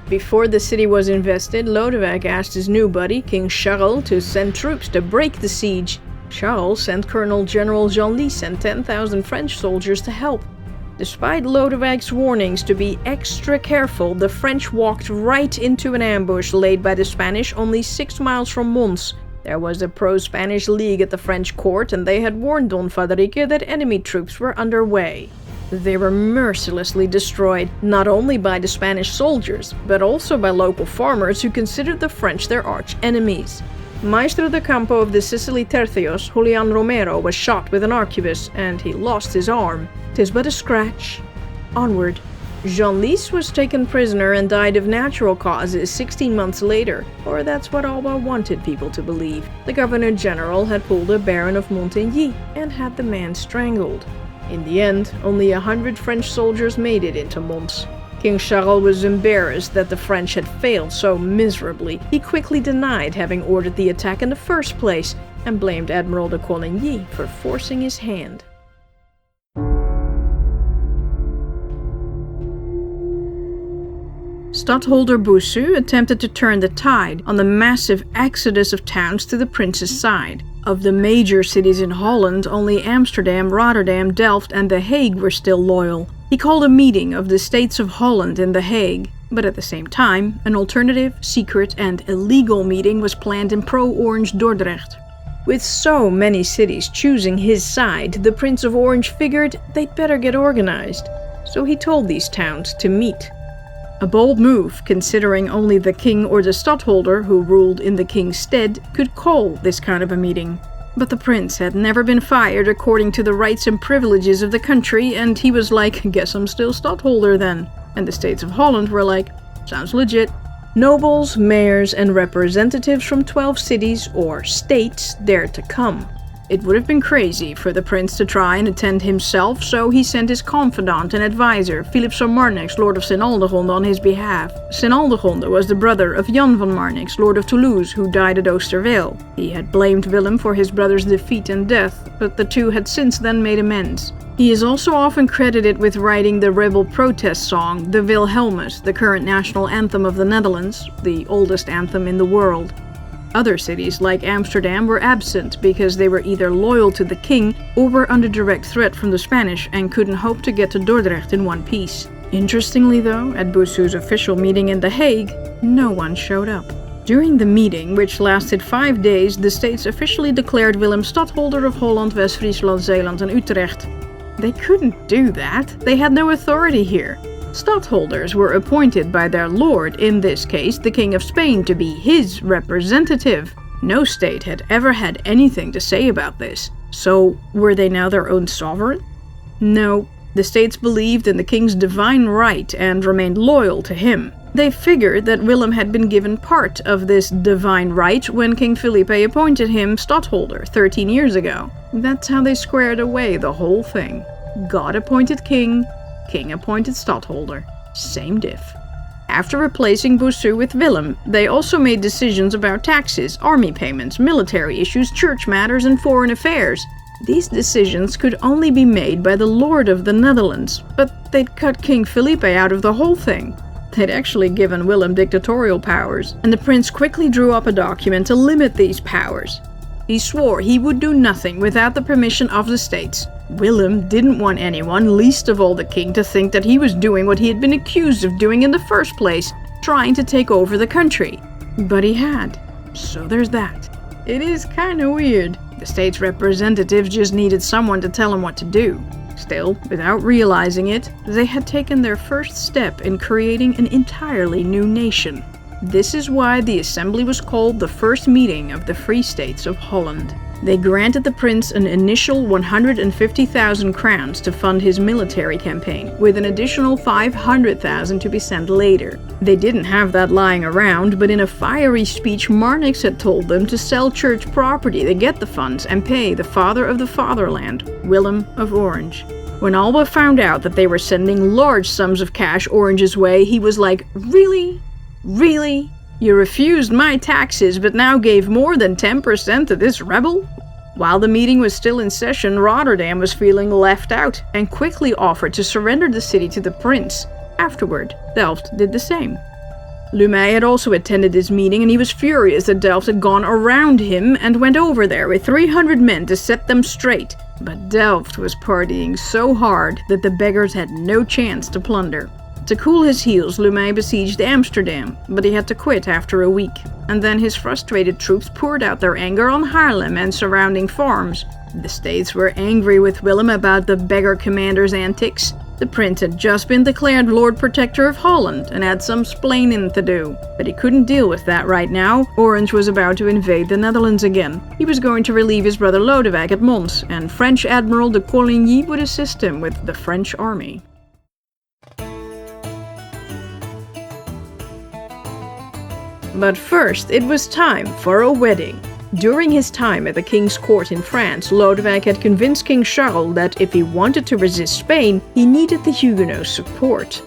Before the city was invested, Lodewijk asked his new buddy, King Charles, to send troops to break the siege. Charles sent Colonel General Genlis and 10,000 French soldiers to help. Despite Lodewijk's warnings to be extra careful, the French walked right into an ambush laid by the Spanish only 6 miles from Mons. There was a pro-Spanish league at the French court, and they had warned Don Fadrique that enemy troops were underway. They were mercilessly destroyed, not only by the Spanish soldiers, but also by local farmers who considered the French their arch enemies. Maestro de campo of the Sicily Tercios, Julian Romero, was shot with an arquebus, and he lost his arm. 'Tis but a scratch. Onward. Genlis was taken prisoner and died of natural causes 16 months later, or that's what Alba wanted people to believe. The Governor-General had pulled a Baron of Montigny and had the man strangled. In the end, only 100 French soldiers made it into Mons. King Charles was embarrassed that the French had failed so miserably. He quickly denied having ordered the attack in the first place and blamed Admiral de Coligny for forcing his hand. Stadtholder Bossu attempted to turn the tide on the massive exodus of towns to the prince's side. Of the major cities in Holland, only Amsterdam, Rotterdam, Delft and The Hague were still loyal. He called a meeting of the states of Holland in The Hague, but at the same time, an alternative, secret and illegal meeting was planned in pro-Orange Dordrecht. With so many cities choosing his side, the Prince of Orange figured they'd better get organized. So he told these towns to meet. A bold move, considering only the king or the stadtholder, who ruled in the king's stead, could call this kind of a meeting. But the prince had never been fired according to the rights and privileges of the country, and he was like, guess I'm still stadtholder then. And the states of Holland were like, sounds legit. Nobles, mayors, and representatives from 12 cities or states dared to come. It would have been crazy for the prince to try and attend himself, so he sent his confidant and advisor, Philips van Marnix, Lord of Sint-Aldegonde, on his behalf. Sint-Aldegonde was the brother of Jan van Marnix, Lord of Toulouse, who died at Oosterweel. He had blamed Willem for his brother's defeat and death, but the two had since then made amends. He is also often credited with writing the rebel protest song, the Wilhelmus, the current national anthem of the Netherlands, the oldest anthem in the world. Other cities, like Amsterdam, were absent because they were either loyal to the king or were under direct threat from the Spanish and couldn't hope to get to Dordrecht in one piece. Interestingly though, at Bossu's official meeting in The Hague, no one showed up. During the meeting, which lasted 5 days, the states officially declared Willem stadtholder of Holland, West-Friesland, Zeeland and Utrecht. They couldn't do that. They had no authority here. Stadtholders were appointed by their lord, in this case the King of Spain, to be his representative. No state had ever had anything to say about this. So, were they now their own sovereign? No, The States believed in the king's divine right and remained loyal to him. They figured that Willem had been given part of this divine right when King Felipe appointed him stadtholder 13 years ago. That's how they squared away the whole thing. God appointed king, king appointed stadtholder. Same diff. After replacing Bossu with Willem, they also made decisions about taxes, army payments, military issues, church matters, and foreign affairs. These decisions could only be made by the Lord of the Netherlands, but they'd cut King Felipe out of the whole thing. They'd actually given Willem dictatorial powers, and the prince quickly drew up a document to limit these powers. He swore he would do nothing without the permission of the States. Willem didn't want anyone, least of all the king, to think that he was doing what he had been accused of doing in the first place, trying to take over the country. But he had. So there's that. It is kinda weird. The States representatives just needed someone to tell them what to do. Still, without realizing it, they had taken their first step in creating an entirely new nation. This is why the assembly was called the First Meeting of the Free States of Holland. They granted the prince an initial 150,000 crowns to fund his military campaign, with an additional 500,000 to be sent later. They didn't have that lying around, but in a fiery speech Marnix had told them to sell church property to get the funds and pay the father of the fatherland, Willem of Orange. When Alba found out that they were sending large sums of cash Orange's way, he was like, "Really? Really? You refused my taxes but now gave more than 10% to this rebel?" While the meeting was still in session, Rotterdam was feeling left out and quickly offered to surrender the city to the prince. Afterward, Delft did the same. Lumey had also attended this meeting and he was furious that Delft had gone around him and went over there with 300 men to set them straight. But Delft was partying so hard that the beggars had no chance to plunder. To cool his heels, Lumey besieged Amsterdam, but he had to quit after a week. And then his frustrated troops poured out their anger on Haarlem and surrounding farms. The States were angry with Willem about the beggar commander's antics. The prince had just been declared Lord Protector of Holland and had some splaining to do. But he couldn't deal with that right now. Orange was about to invade the Netherlands again. He was going to relieve his brother Lodewijk at Mons, and French Admiral de Coligny would assist him with the French army. But first, it was time for a wedding. During his time at the king's court in France, Lodewijk had convinced King Charles that if he wanted to resist Spain, he needed the Huguenots' support.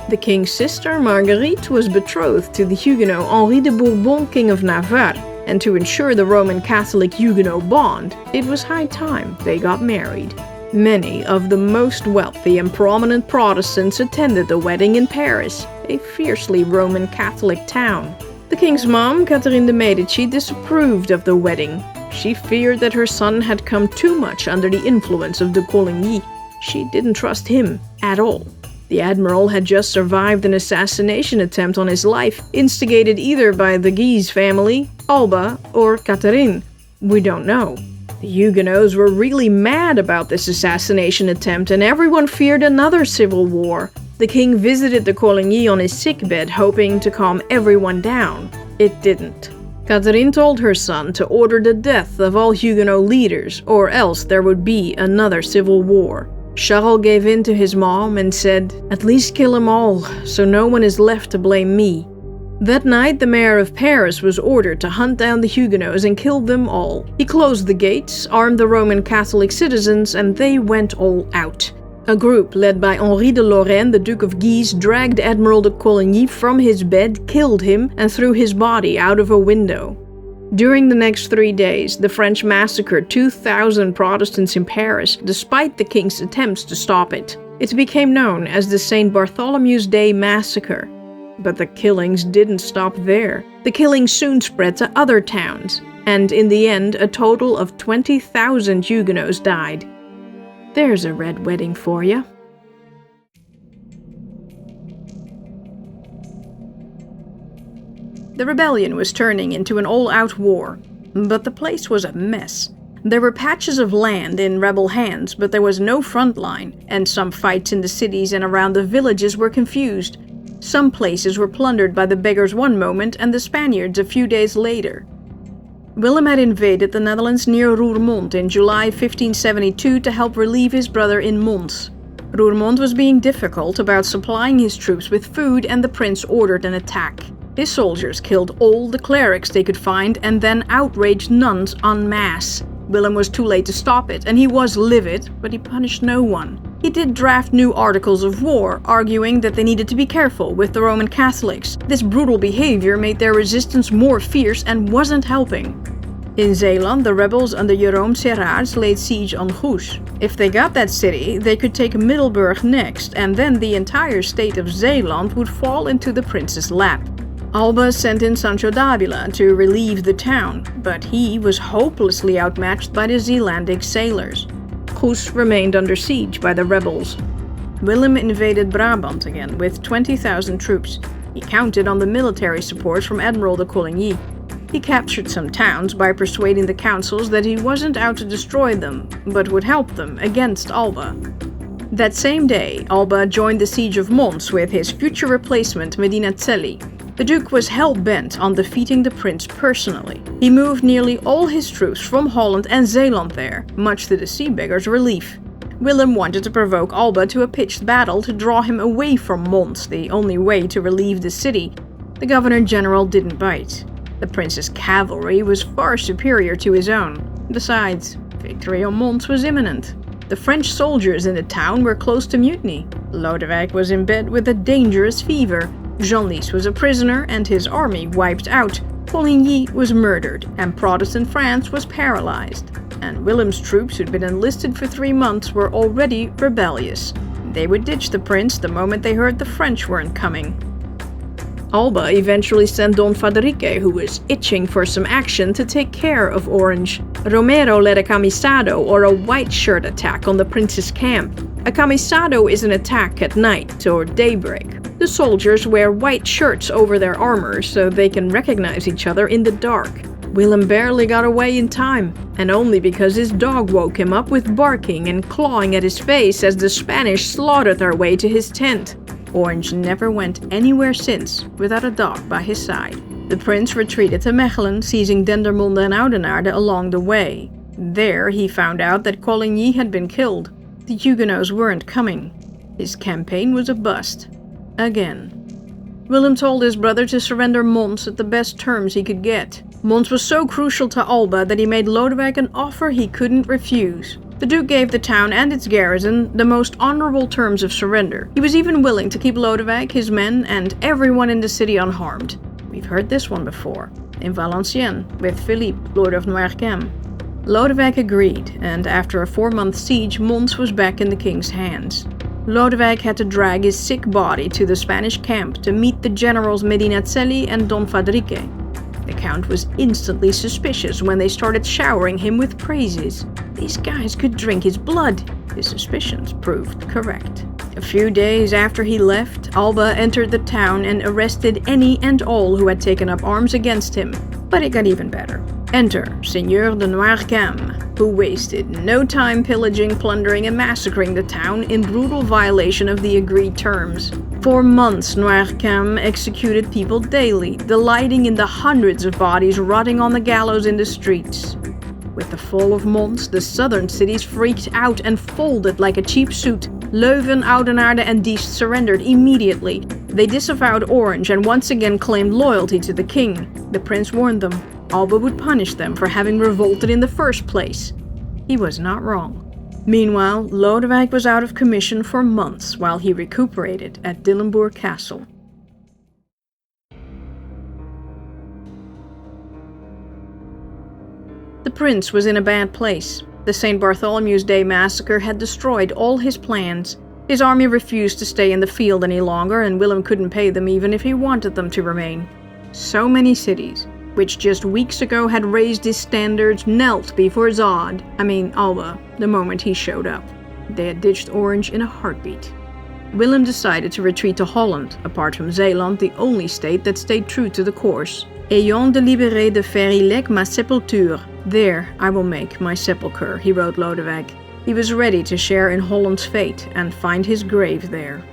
The king's sister, Marguerite, was betrothed to the Huguenot Henri de Bourbon, King of Navarre, and to ensure the Roman Catholic Huguenot bond, it was high time they got married. Many of the most wealthy and prominent Protestants attended the wedding in Paris, a fiercely Roman Catholic town. The king's mom, Catherine de Medici, disapproved of the wedding. She feared that her son had come too much under the influence of de Coligny. She didn't trust him at all. The admiral had just survived an assassination attempt on his life, instigated either by the Guise family, Alba, or Catherine. We don't know. The Huguenots were really mad about this assassination attempt, and everyone feared another civil war. The king visited de Coligny on his sickbed, hoping to calm everyone down. It didn't. Catherine told her son to order the death of all Huguenot leaders, or else there would be another civil war. Charles gave in to his mom and said, "At least kill them all, so no one is left to blame me." That night, the mayor of Paris was ordered to hunt down the Huguenots and kill them all. He closed the gates, armed the Roman Catholic citizens, and they went all out. A group led by Henri de Lorraine, the Duke of Guise, dragged Admiral de Coligny from his bed, killed him, and threw his body out of a window. During the next 3 days, the French massacred 2,000 Protestants in Paris, despite the king's attempts to stop it. It became known as the St. Bartholomew's Day Massacre. But the killings didn't stop there. The killings soon spread to other towns, and in the end, a total of 20,000 Huguenots died. There's a red wedding for you. The rebellion was turning into an all-out war, but the place was a mess. There were patches of land in rebel hands, but there was no front line, and some fights in the cities and around the villages were confused. Some places were plundered by the beggars one moment and the Spaniards a few days later. Willem had invaded the Netherlands near Roermond in July 1572 to help relieve his brother in Mons. Roermond was being difficult about supplying his troops with food, and the prince ordered an attack. His soldiers killed all the clerics they could find and then outraged nuns en masse. Willem was too late to stop it, and he was livid, but he punished no one. He did draft new articles of war, arguing that they needed to be careful with the Roman Catholics. This brutal behavior made their resistance more fierce and wasn't helping. In Zeeland, the rebels under Jeroen Serraerts laid siege on Goes. If they got that city, they could take Middelburg next, and then the entire state of Zeeland would fall into the prince's lap. Alba sent in Sancho d'Avila to relieve the town, but he was hopelessly outmatched by the Zeelandic sailors. Goes remained under siege by the rebels. Willem invaded Brabant again with 20,000 troops. He counted on the military support from Admiral de Coligny. He captured some towns by persuading the councils that he wasn't out to destroy them, but would help them against Alba. That same day, Alba joined the siege of Mons with his future replacement Medinaceli. The Duke was hell-bent on defeating the prince personally. He moved nearly all his troops from Holland and Zeeland there, much to the sea beggar's relief. Willem wanted to provoke Alba to a pitched battle to draw him away from Mons, the only way to relieve the city. The governor-general didn't bite. The prince's cavalry was far superior to his own. Besides, victory on Mons was imminent. The French soldiers in the town were close to mutiny. Lodewijk was in bed with a dangerous fever. Genlis was a prisoner and his army wiped out. Coligny was murdered, and Protestant France was paralyzed. And Willem's troops, who'd been enlisted for 3 months, were already rebellious. They would ditch the prince the moment they heard the French weren't coming. Alba eventually sent Don Fadrique, who was itching for some action, to take care of Orange. Romero led a camisado, or a white shirt attack, on the prince's camp. A camisado is an attack at night, or daybreak. The soldiers wear white shirts over their armor so they can recognize each other in the dark. Willem barely got away in time, and only because his dog woke him up with barking and clawing at his face as the Spanish slaughtered their way to his tent. Orange never went anywhere since without a dog by his side. The prince retreated to Mechelen, seizing Dendermonde and Oudenaarde along the way. There he found out that Coligny had been killed. The Huguenots weren't coming. His campaign was a bust. Again. Willem told his brother to surrender Mons at the best terms he could get. Mons was so crucial to Alba that he made Lodewijk an offer he couldn't refuse. The Duke gave the town and its garrison the most honorable terms of surrender. He was even willing to keep Lodewijk, his men, and everyone in the city unharmed. We've heard this one before, in Valenciennes, with Philippe, Lord of Noircarmes. Lodewijk agreed, and after a 4-month siege, Mons was back in the king's hands. Lodewijk had to drag his sick body to the Spanish camp to meet the generals Medinaceli and Don Fadrique. The count was instantly suspicious when they started showering him with praises. These guys could drink his blood. His suspicions proved correct. A few days after he left, Alba entered the town and arrested any and all who had taken up arms against him. But it got even better. Enter Seigneur de Noircarmes, who wasted no time pillaging, plundering, and massacring the town in brutal violation of the agreed terms. For months, Noircarmes executed people daily, delighting in the hundreds of bodies rotting on the gallows in the streets. With the fall of Mons, the southern cities freaked out and folded like a cheap suit. Leuven, Oudenaarde, and Diest surrendered immediately. They disavowed Orange and once again claimed loyalty to the king. The prince warned them. Alba would punish them for having revolted in the first place. He was not wrong. Meanwhile, Lodewijk was out of commission for months while he recuperated at Dillenburg Castle. The prince was in a bad place. The St. Bartholomew's Day massacre had destroyed all his plans. His army refused to stay in the field any longer, and Willem couldn't pay them even if he wanted them to remain. So many cities, which just weeks ago had raised his standards, knelt before Alba, the moment he showed up. They had ditched Orange in a heartbeat. Willem decided to retreat to Holland, apart from Zeeland, the only state that stayed true to the course. Ayant délibéré de faire ilec ma sépulture. There I will make my sepulchre, he wrote Lodewijk. He was ready to share in Holland's fate and find his grave there.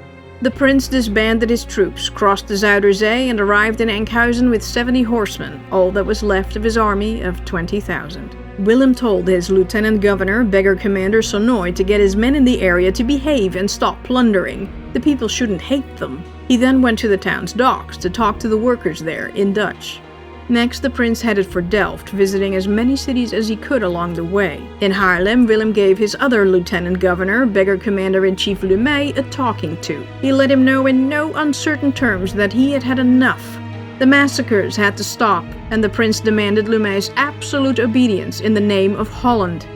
The prince disbanded his troops, crossed the Zuiderzee, and arrived in Enkhuizen with 70 horsemen, all that was left of his army of 20,000. Willem told his lieutenant governor, beggar commander Sonoy, to get his men in the area to behave and stop plundering. The people shouldn't hate them. He then went to the town's docks to talk to the workers there in Dutch. Next, the prince headed for Delft, visiting as many cities as he could along the way. In Haarlem, Willem gave his other lieutenant governor, beggar commander-in-chief Lumey, a talking to. He let him know in no uncertain terms that he had had enough. The massacres had to stop, and the prince demanded Lumey's absolute obedience in the name of Holland.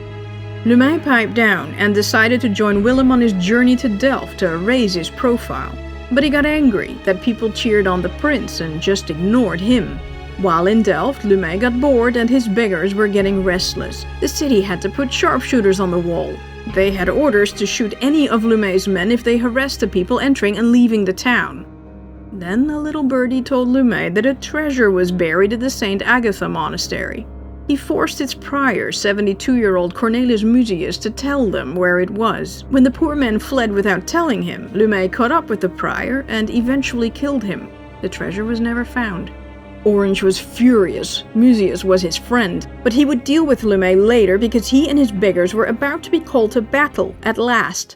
Lumey piped down and decided to join Willem on his journey to Delft to raise his profile. But he got angry that people cheered on the prince and just ignored him. While in Delft, Lumey got bored and his beggars were getting restless. The city had to put sharpshooters on the wall. They had orders to shoot any of Lumey's men if they harassed the people entering and leaving the town. Then a little birdie told Lumey that a treasure was buried at the St. Agatha monastery. He forced its prior, 72-year-old Cornelis Muzius, to tell them where it was. When the poor men fled without telling him, Lumey caught up with the prior and eventually killed him. The treasure was never found. Orange was furious. Muzius was his friend, but he would deal with Lumey later because he and his beggars were about to be called to battle at last.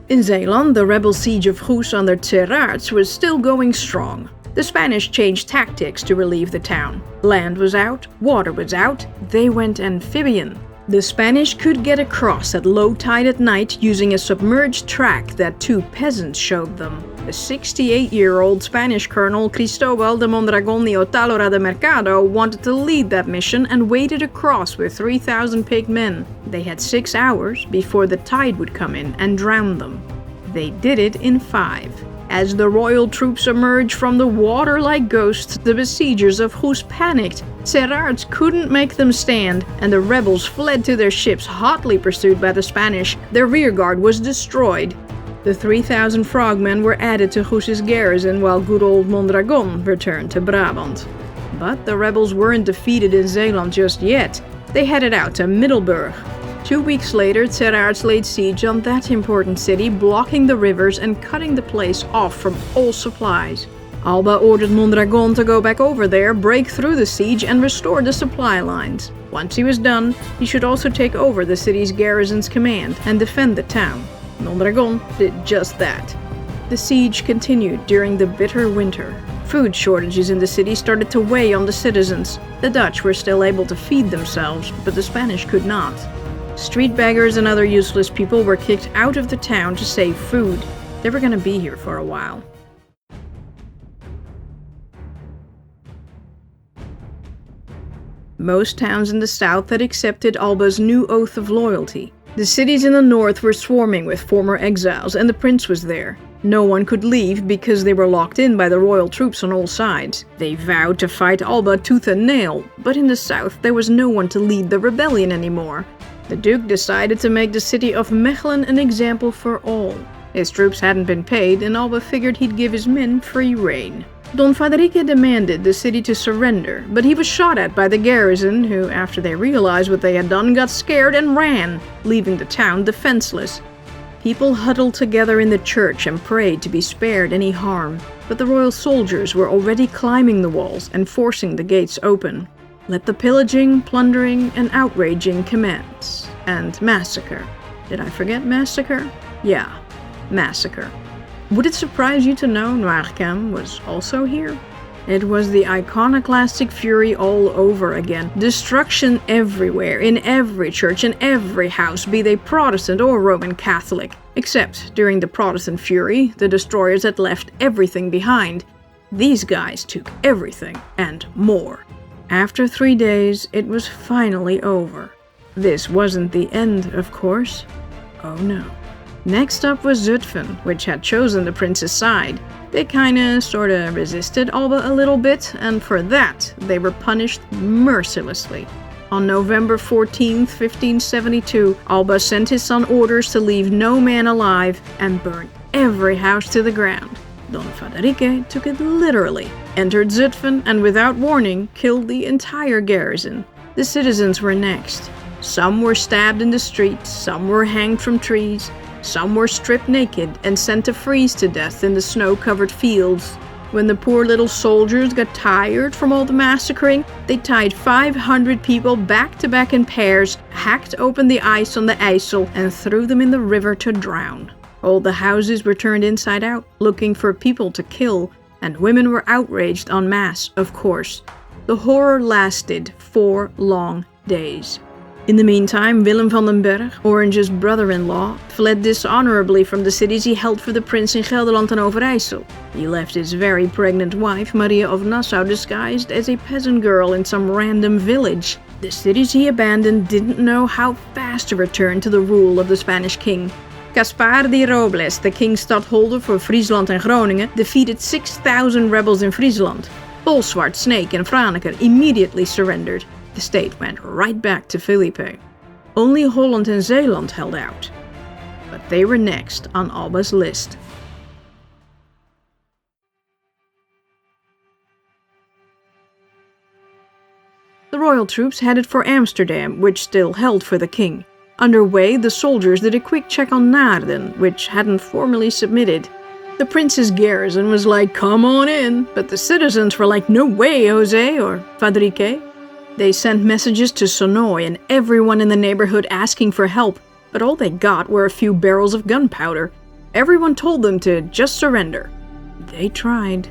In Zeeland, the rebel siege of Goes under Terraerts was still going strong. The Spanish changed tactics to relieve the town. Land was out, water was out, they went amphibian. The Spanish could get across at low tide at night using a submerged track that two peasants showed them. The 68-year-old Spanish colonel Cristobal de Mondragón y Otálora de Mercado wanted to lead that mission and waded across with 3,000 picked men. They had 6 hours before the tide would come in and drown them. They did it in 5. As the royal troops emerged from the water like ghosts, the besiegers of Goes panicked. Terraerts couldn't make them stand, and the rebels fled to their ships, hotly pursued by the Spanish. Their rearguard was destroyed. The 3,000 frogmen were added to Goes' garrison, while good old Mondragón returned to Brabant. But the rebels weren't defeated in Zeeland just yet. They headed out to Middelburg. 2 weeks later, Terraerts laid siege on that important city, blocking the rivers and cutting the place off from all supplies. Alba ordered Mondragón to go back over there, break through the siege, and restore the supply lines. Once he was done, he should also take over the city's garrison's command and defend the town. Mondragón did just that. The siege continued during the bitter winter. Food shortages in the city started to weigh on the citizens. The Dutch were still able to feed themselves, but the Spanish could not. Street beggars and other useless people were kicked out of the town to save food. They were going to be here for a while. Most towns in the south had accepted Alba's new oath of loyalty. The cities in the north were swarming with former exiles, and the prince was there. No one could leave because they were locked in by the royal troops on all sides. They vowed to fight Alba tooth and nail, but in the south there was no one to lead the rebellion anymore. The Duke decided to make the city of Mechelen an example for all. His troops hadn't been paid, and Alba figured he'd give his men free rein. Don Fadrique demanded the city to surrender, but he was shot at by the garrison, who, after they realized what they had done, got scared and ran, leaving the town defenseless. People huddled together in the church and prayed to be spared any harm, but the royal soldiers were already climbing the walls and forcing the gates open. Let the pillaging, plundering, and outraging commence. And massacre. Did I forget massacre? Yeah, massacre. Would it surprise you to know Noircarmes was also here? It was the iconoclastic fury all over again. Destruction everywhere, in every church, in every house, be they Protestant or Roman Catholic. Except during the Protestant fury, the destroyers had left everything behind. These guys took everything and more. After 3 days, it was finally over. This wasn't the end, of course. Oh no. Next up was Zutphen, which had chosen the prince's side. They sorta resisted Alba a little bit, and for that, they were punished mercilessly. On November 14, 1572, Alba sent his son orders to leave no man alive and burn every house to the ground. Don Fadrique took it literally, entered Zutphen, and without warning, killed the entire garrison. The citizens were next. Some were stabbed in the streets, some were hanged from trees, some were stripped naked and sent to freeze to death in the snow-covered fields. When the poor little soldiers got tired from all the massacring, they tied 500 people back to back in pairs, hacked open the ice on the IJssel, and threw them in the river to drown. All the houses were turned inside out, looking for people to kill, and women were outraged en masse, of course. The horror lasted 4 long days. In the meantime, Willem van den Berg, Orange's brother-in-law, fled dishonorably from the cities he held for the prince in Gelderland and Overijssel. He left his very pregnant wife, Maria of Nassau, disguised as a peasant girl in some random village. The cities he abandoned didn't know how fast to return to the rule of the Spanish king. Caspar de Robles, the king's stadholder for Friesland and Groningen, defeated 6,000 rebels in Friesland. Bolsward, Snake and Franeker immediately surrendered. The state went right back to Felipe. Only Holland and Zeeland held out. But they were next on Alba's list. The royal troops headed for Amsterdam, which still held for the king. Underway, the soldiers did a quick check on Naarden, which hadn't formally submitted. The prince's garrison was like, "Come on in," but the citizens were like, "No way, Jose," or Fadrique. They sent messages to Sonoy and everyone in the neighborhood asking for help, but all they got were a few barrels of gunpowder. Everyone told them to just surrender. They tried.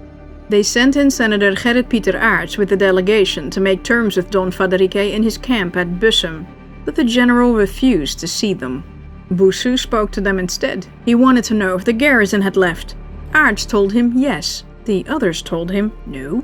They sent in Senator Gerrit Pieter Aerts with a delegation to make terms with Don Fadrique in his camp at Bussum, but the general refused to see them. Bossu spoke to them instead. He wanted to know if the garrison had left. Aerts told him yes. The others told him no.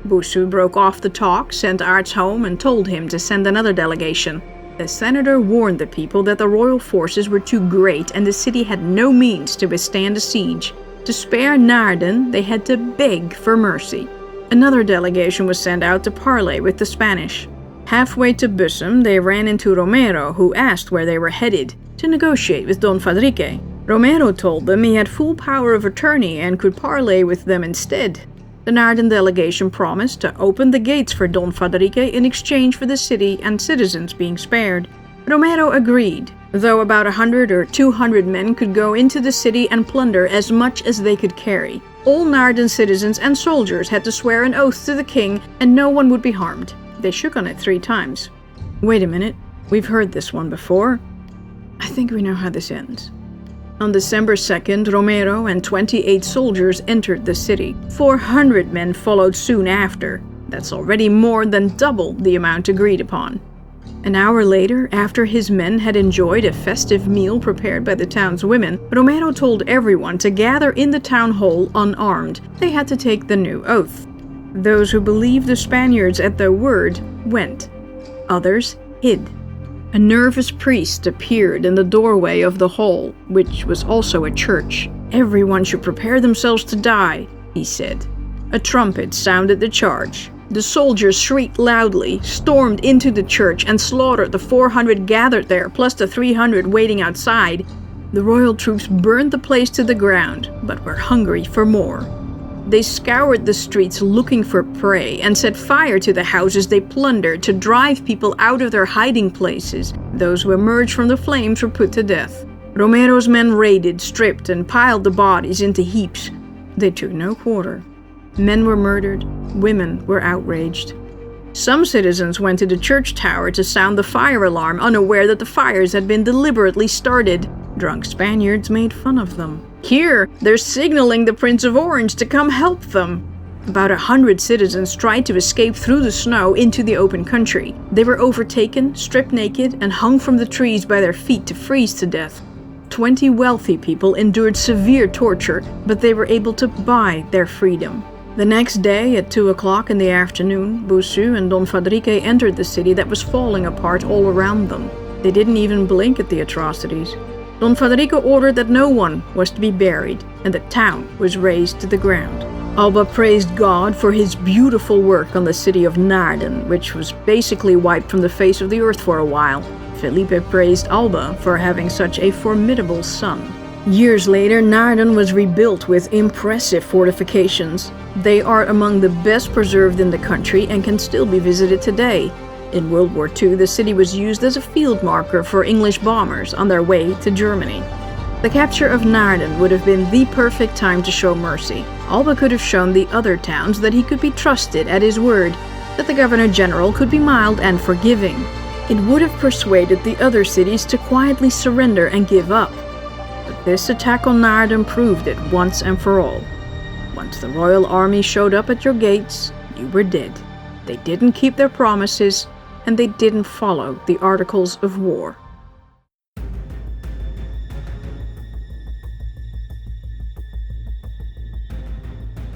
Bossu broke off the talk, sent Aerts home, and told him to send another delegation. The senator warned the people that the royal forces were too great and the city had no means to withstand a siege. To spare Naarden, they had to beg for mercy. Another delegation was sent out to parley with the Spanish. Halfway to Bussum, they ran into Romero, who asked where they were headed, to negotiate with Don Fadrique. Romero told them he had full power of attorney and could parley with them instead. The Naarden delegation promised to open the gates for Don Fadrique in exchange for the city and citizens being spared. Romero agreed, though about 100 or 200 men could go into the city and plunder as much as they could carry. All Naarden citizens and soldiers had to swear an oath to the king and no one would be harmed. They shook on it 3 times. Wait a minute, we've heard this one before. I think we know how this ends. On December 2nd, Romero and 28 soldiers entered the city. 400 men followed soon after. That's already more than double the amount agreed upon. An hour later, after his men had enjoyed a festive meal prepared by the town's women, Romero told everyone to gather in the town hall unarmed. They had to take the new oath. Those who believed the Spaniards at their word went. Others hid. A nervous priest appeared in the doorway of the hall, which was also a church. "Everyone should prepare themselves to die," he said. A trumpet sounded the charge. The soldiers shrieked loudly, stormed into the church, and slaughtered the 400 gathered there, plus the 300 waiting outside. The royal troops burned the place to the ground, but were hungry for more. They scoured the streets looking for prey and set fire to the houses they plundered to drive people out of their hiding places. Those who emerged from the flames were put to death. Romero's men raided, stripped, and piled the bodies into heaps. They took no quarter. Men were murdered, women were outraged. Some citizens went to the church tower to sound the fire alarm, unaware that the fires had been deliberately started. Drunk Spaniards made fun of them. "Here, they're signaling the Prince of Orange to come help them." About 100 citizens tried to escape through the snow into the open country. They were overtaken, stripped naked, and hung from the trees by their feet to freeze to death. 20 wealthy people endured severe torture, but they were able to buy their freedom. The next day, at 2 o'clock in the afternoon, Bossu and Don Fadrique entered the city that was falling apart all around them. They didn't even blink at the atrocities. Don Fadrique ordered that no one was to be buried, and the town was razed to the ground. Alba praised God for his beautiful work on the city of Naarden, which was basically wiped from the face of the earth for a while. Felipe praised Alba for having such a formidable son. Years later, Naarden was rebuilt with impressive fortifications. They are among the best preserved in the country and can still be visited today. In World War II, the city was used as a field marker for English bombers on their way to Germany. The capture of Naarden would have been the perfect time to show mercy. Alba could have shown the other towns that he could be trusted at his word, that the Governor-General could be mild and forgiving. It would have persuaded the other cities to quietly surrender and give up. But this attack on Naarden proved it once and for all. Once the royal army showed up at your gates, you were dead. They didn't keep their promises, and they didn't follow the Articles of War.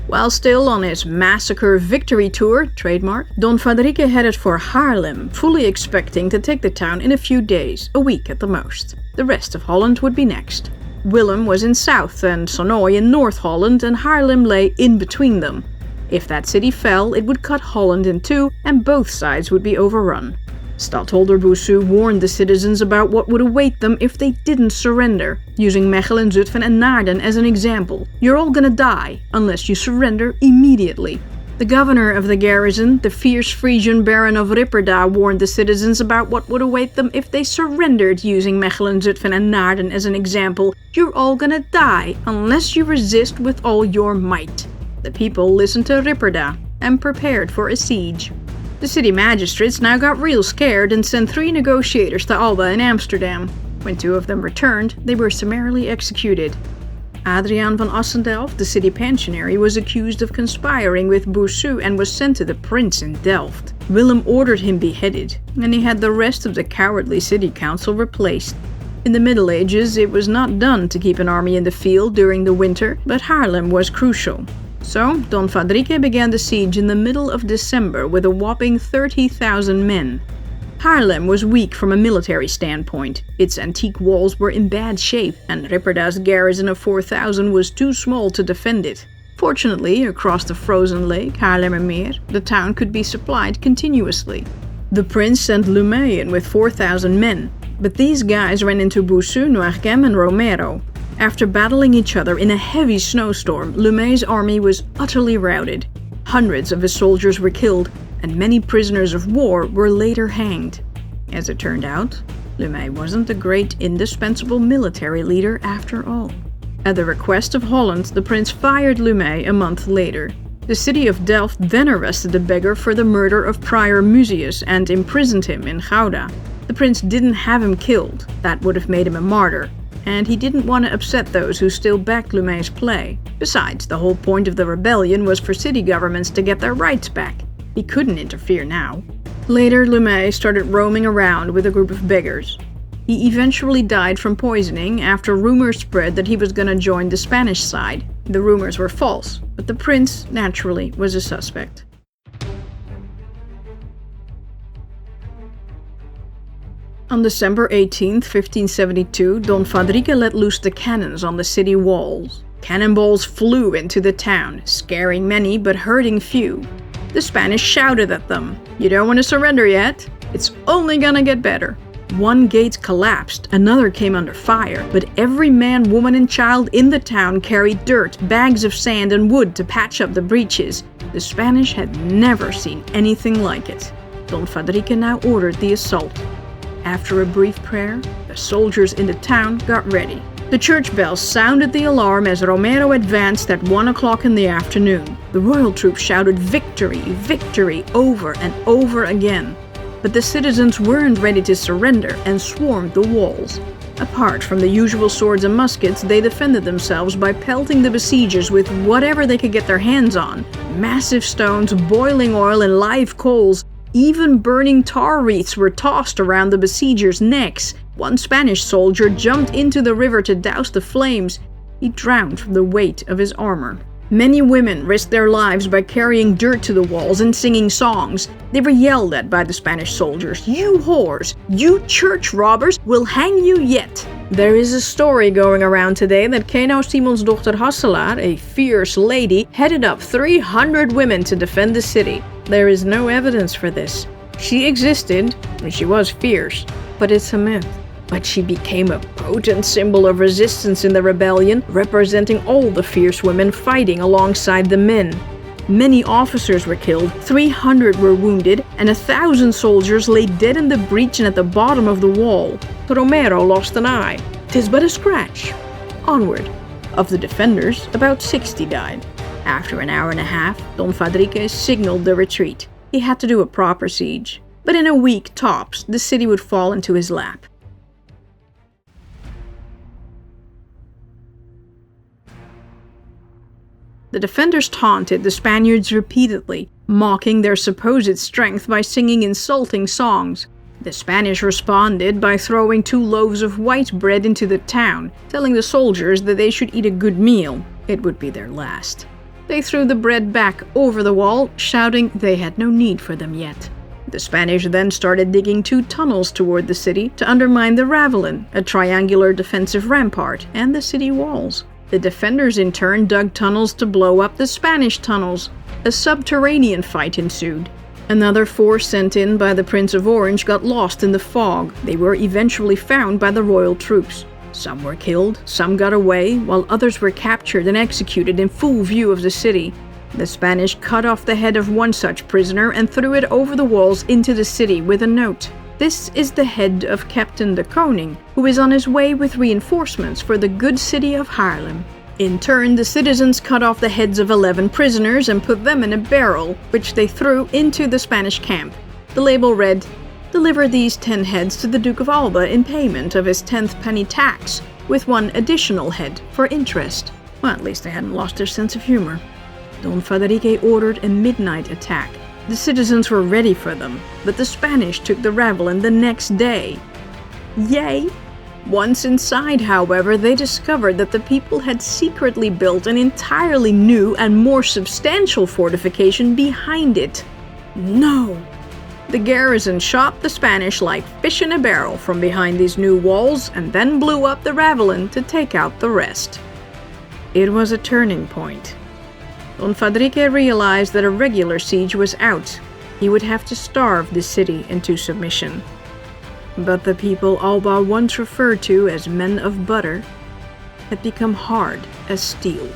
While still on his massacre victory tour, trademark, Don Fadrique headed for Haarlem, fully expecting to take the town in a few days, a week at the most. The rest of Holland would be next. Willem was in South and Sonoy in North Holland, and Haarlem lay in between them. If that city fell, it would cut Holland in two, and both sides would be overrun. Stadtholder Bossu warned the citizens about what would await them if they didn't surrender, using Mechelen, Zutphen and Naarden as an example. You're all gonna die, unless you surrender immediately. The governor of the garrison, the fierce Frisian Baron of Ripperda, warned the citizens about what would await them if they surrendered, using Mechelen, Zutphen and Naarden as an example. You're all gonna die, unless you resist with all your might. The people listened to Ripperda, and prepared for a siege. The city magistrates now got real scared and sent 3 negotiators to Alba in Amsterdam. When 2 of them returned, they were summarily executed. Adriaan van Assendelft, the city pensionary, was accused of conspiring with Bossu and was sent to the prince in Delft. Willem ordered him beheaded, and he had the rest of the cowardly city council replaced. In the Middle Ages, it was not done to keep an army in the field during the winter, but Haarlem was crucial. So, Don Fadrique began the siege in the middle of December with a whopping 30,000 men. Haarlem was weak from a military standpoint. Its antique walls were in bad shape, and Ripperda's garrison of 4,000 was too small to defend it. Fortunately, across the frozen lake, Haarlemmermeer, the town could be supplied continuously. The prince sent Lumey in with 4,000 men, but these guys ran into Bossu, Noirgem and Romero. After battling each other in a heavy snowstorm, Lumey's army was utterly routed. Hundreds of his soldiers were killed, and many prisoners of war were later hanged. As it turned out, Lumey wasn't a great indispensable military leader after all. At the request of Holland, the prince fired Lumey a month later. The city of Delft then arrested the beggar for the murder of Prior Muzius and imprisoned him in Gouda. The prince didn't have him killed, that would have made him a martyr, and he didn't want to upset those who still backed Lumey's play. Besides, the whole point of the rebellion was for city governments to get their rights back. He couldn't interfere now. Later, Lumey started roaming around with a group of beggars. He eventually died from poisoning after rumors spread that he was going to join the Spanish side. The rumors were false, but the prince, naturally, was a suspect. On December 18, 1572, Don Fadrique let loose the cannons on the city walls. Cannonballs flew into the town, scaring many but hurting few. The Spanish shouted at them, "You don't want to surrender yet? It's only gonna get better." One gate collapsed, another came under fire, but every man, woman and child in the town carried dirt, bags of sand and wood to patch up the breaches. The Spanish had never seen anything like it. Don Fadrique now ordered the assault. After a brief prayer, the soldiers in the town got ready. The church bells sounded the alarm as Romero advanced at 1 o'clock in the afternoon. The royal troops shouted "Victory! Victory!" over and over again. But the citizens weren't ready to surrender and swarmed the walls. Apart from the usual swords and muskets, they defended themselves by pelting the besiegers with whatever they could get their hands on. Massive stones, boiling oil, and live coals. Even burning tar wreaths were tossed around the besiegers' necks. One Spanish soldier jumped into the river to douse the flames. He drowned from the weight of his armor. Many women risked their lives by carrying dirt to the walls and singing songs. They were yelled at by the Spanish soldiers. "You whores! You church robbers! We'll hang you yet!" There is a story going around today that Keno Simonsdochter Hasselaar, a fierce lady, headed up 300 women to defend the city. There is no evidence for this. She existed, and she was fierce, but it's a myth. But she became a potent symbol of resistance in the rebellion, representing all the fierce women fighting alongside the men. Many officers were killed, 300 were wounded, and 1,000 soldiers lay dead in the breach and at the bottom of the wall. Romero lost an eye. 'Tis but a scratch. onward. Of the defenders, about 60 died. After an hour and a half, Don Fadrique signaled the retreat. He had to do a proper siege, but in a week tops, the city would fall into his lap. The defenders taunted the Spaniards repeatedly, mocking their supposed strength by singing insulting songs. The Spanish responded by throwing 2 loaves of white bread into the town, telling the soldiers that they should eat a good meal. It would be their last. They threw the bread back over the wall, shouting they had no need for them yet. The Spanish then started digging 2 tunnels toward the city to undermine the Ravelin, a triangular defensive rampart, and the city walls. The defenders in turn dug tunnels to blow up the Spanish tunnels. A subterranean fight ensued. Another force sent in by the Prince of Orange got lost in the fog. They were eventually found by the royal troops. Some were killed, some got away, while others were captured and executed in full view of the city. The Spanish cut off the head of one such prisoner and threw it over the walls into the city with a note. This is the head of Captain de Koning, who is on his way with reinforcements for the good city of Haarlem. In turn, the citizens cut off the heads of 11 prisoners and put them in a barrel, which they threw into the Spanish camp. The label read, "Deliver these 10 heads to the Duke of Alba in payment of his 10th penny tax, with 1 additional head for interest." Well, at least they hadn't lost their sense of humor. Don Fadrique ordered a midnight attack. The citizens were ready for them, but the Spanish took the Ravelin the next day. Yay! Once inside, however, they discovered that the people had secretly built an entirely new and more substantial fortification behind it. No! The garrison shot the Spanish like fish in a barrel from behind these new walls and then blew up the Ravelin to take out the rest. It was a turning point. Don Fadrique realized that a regular siege was out. He would have to starve the city into submission. But the people Alba once referred to as men of butter had become hard as steel.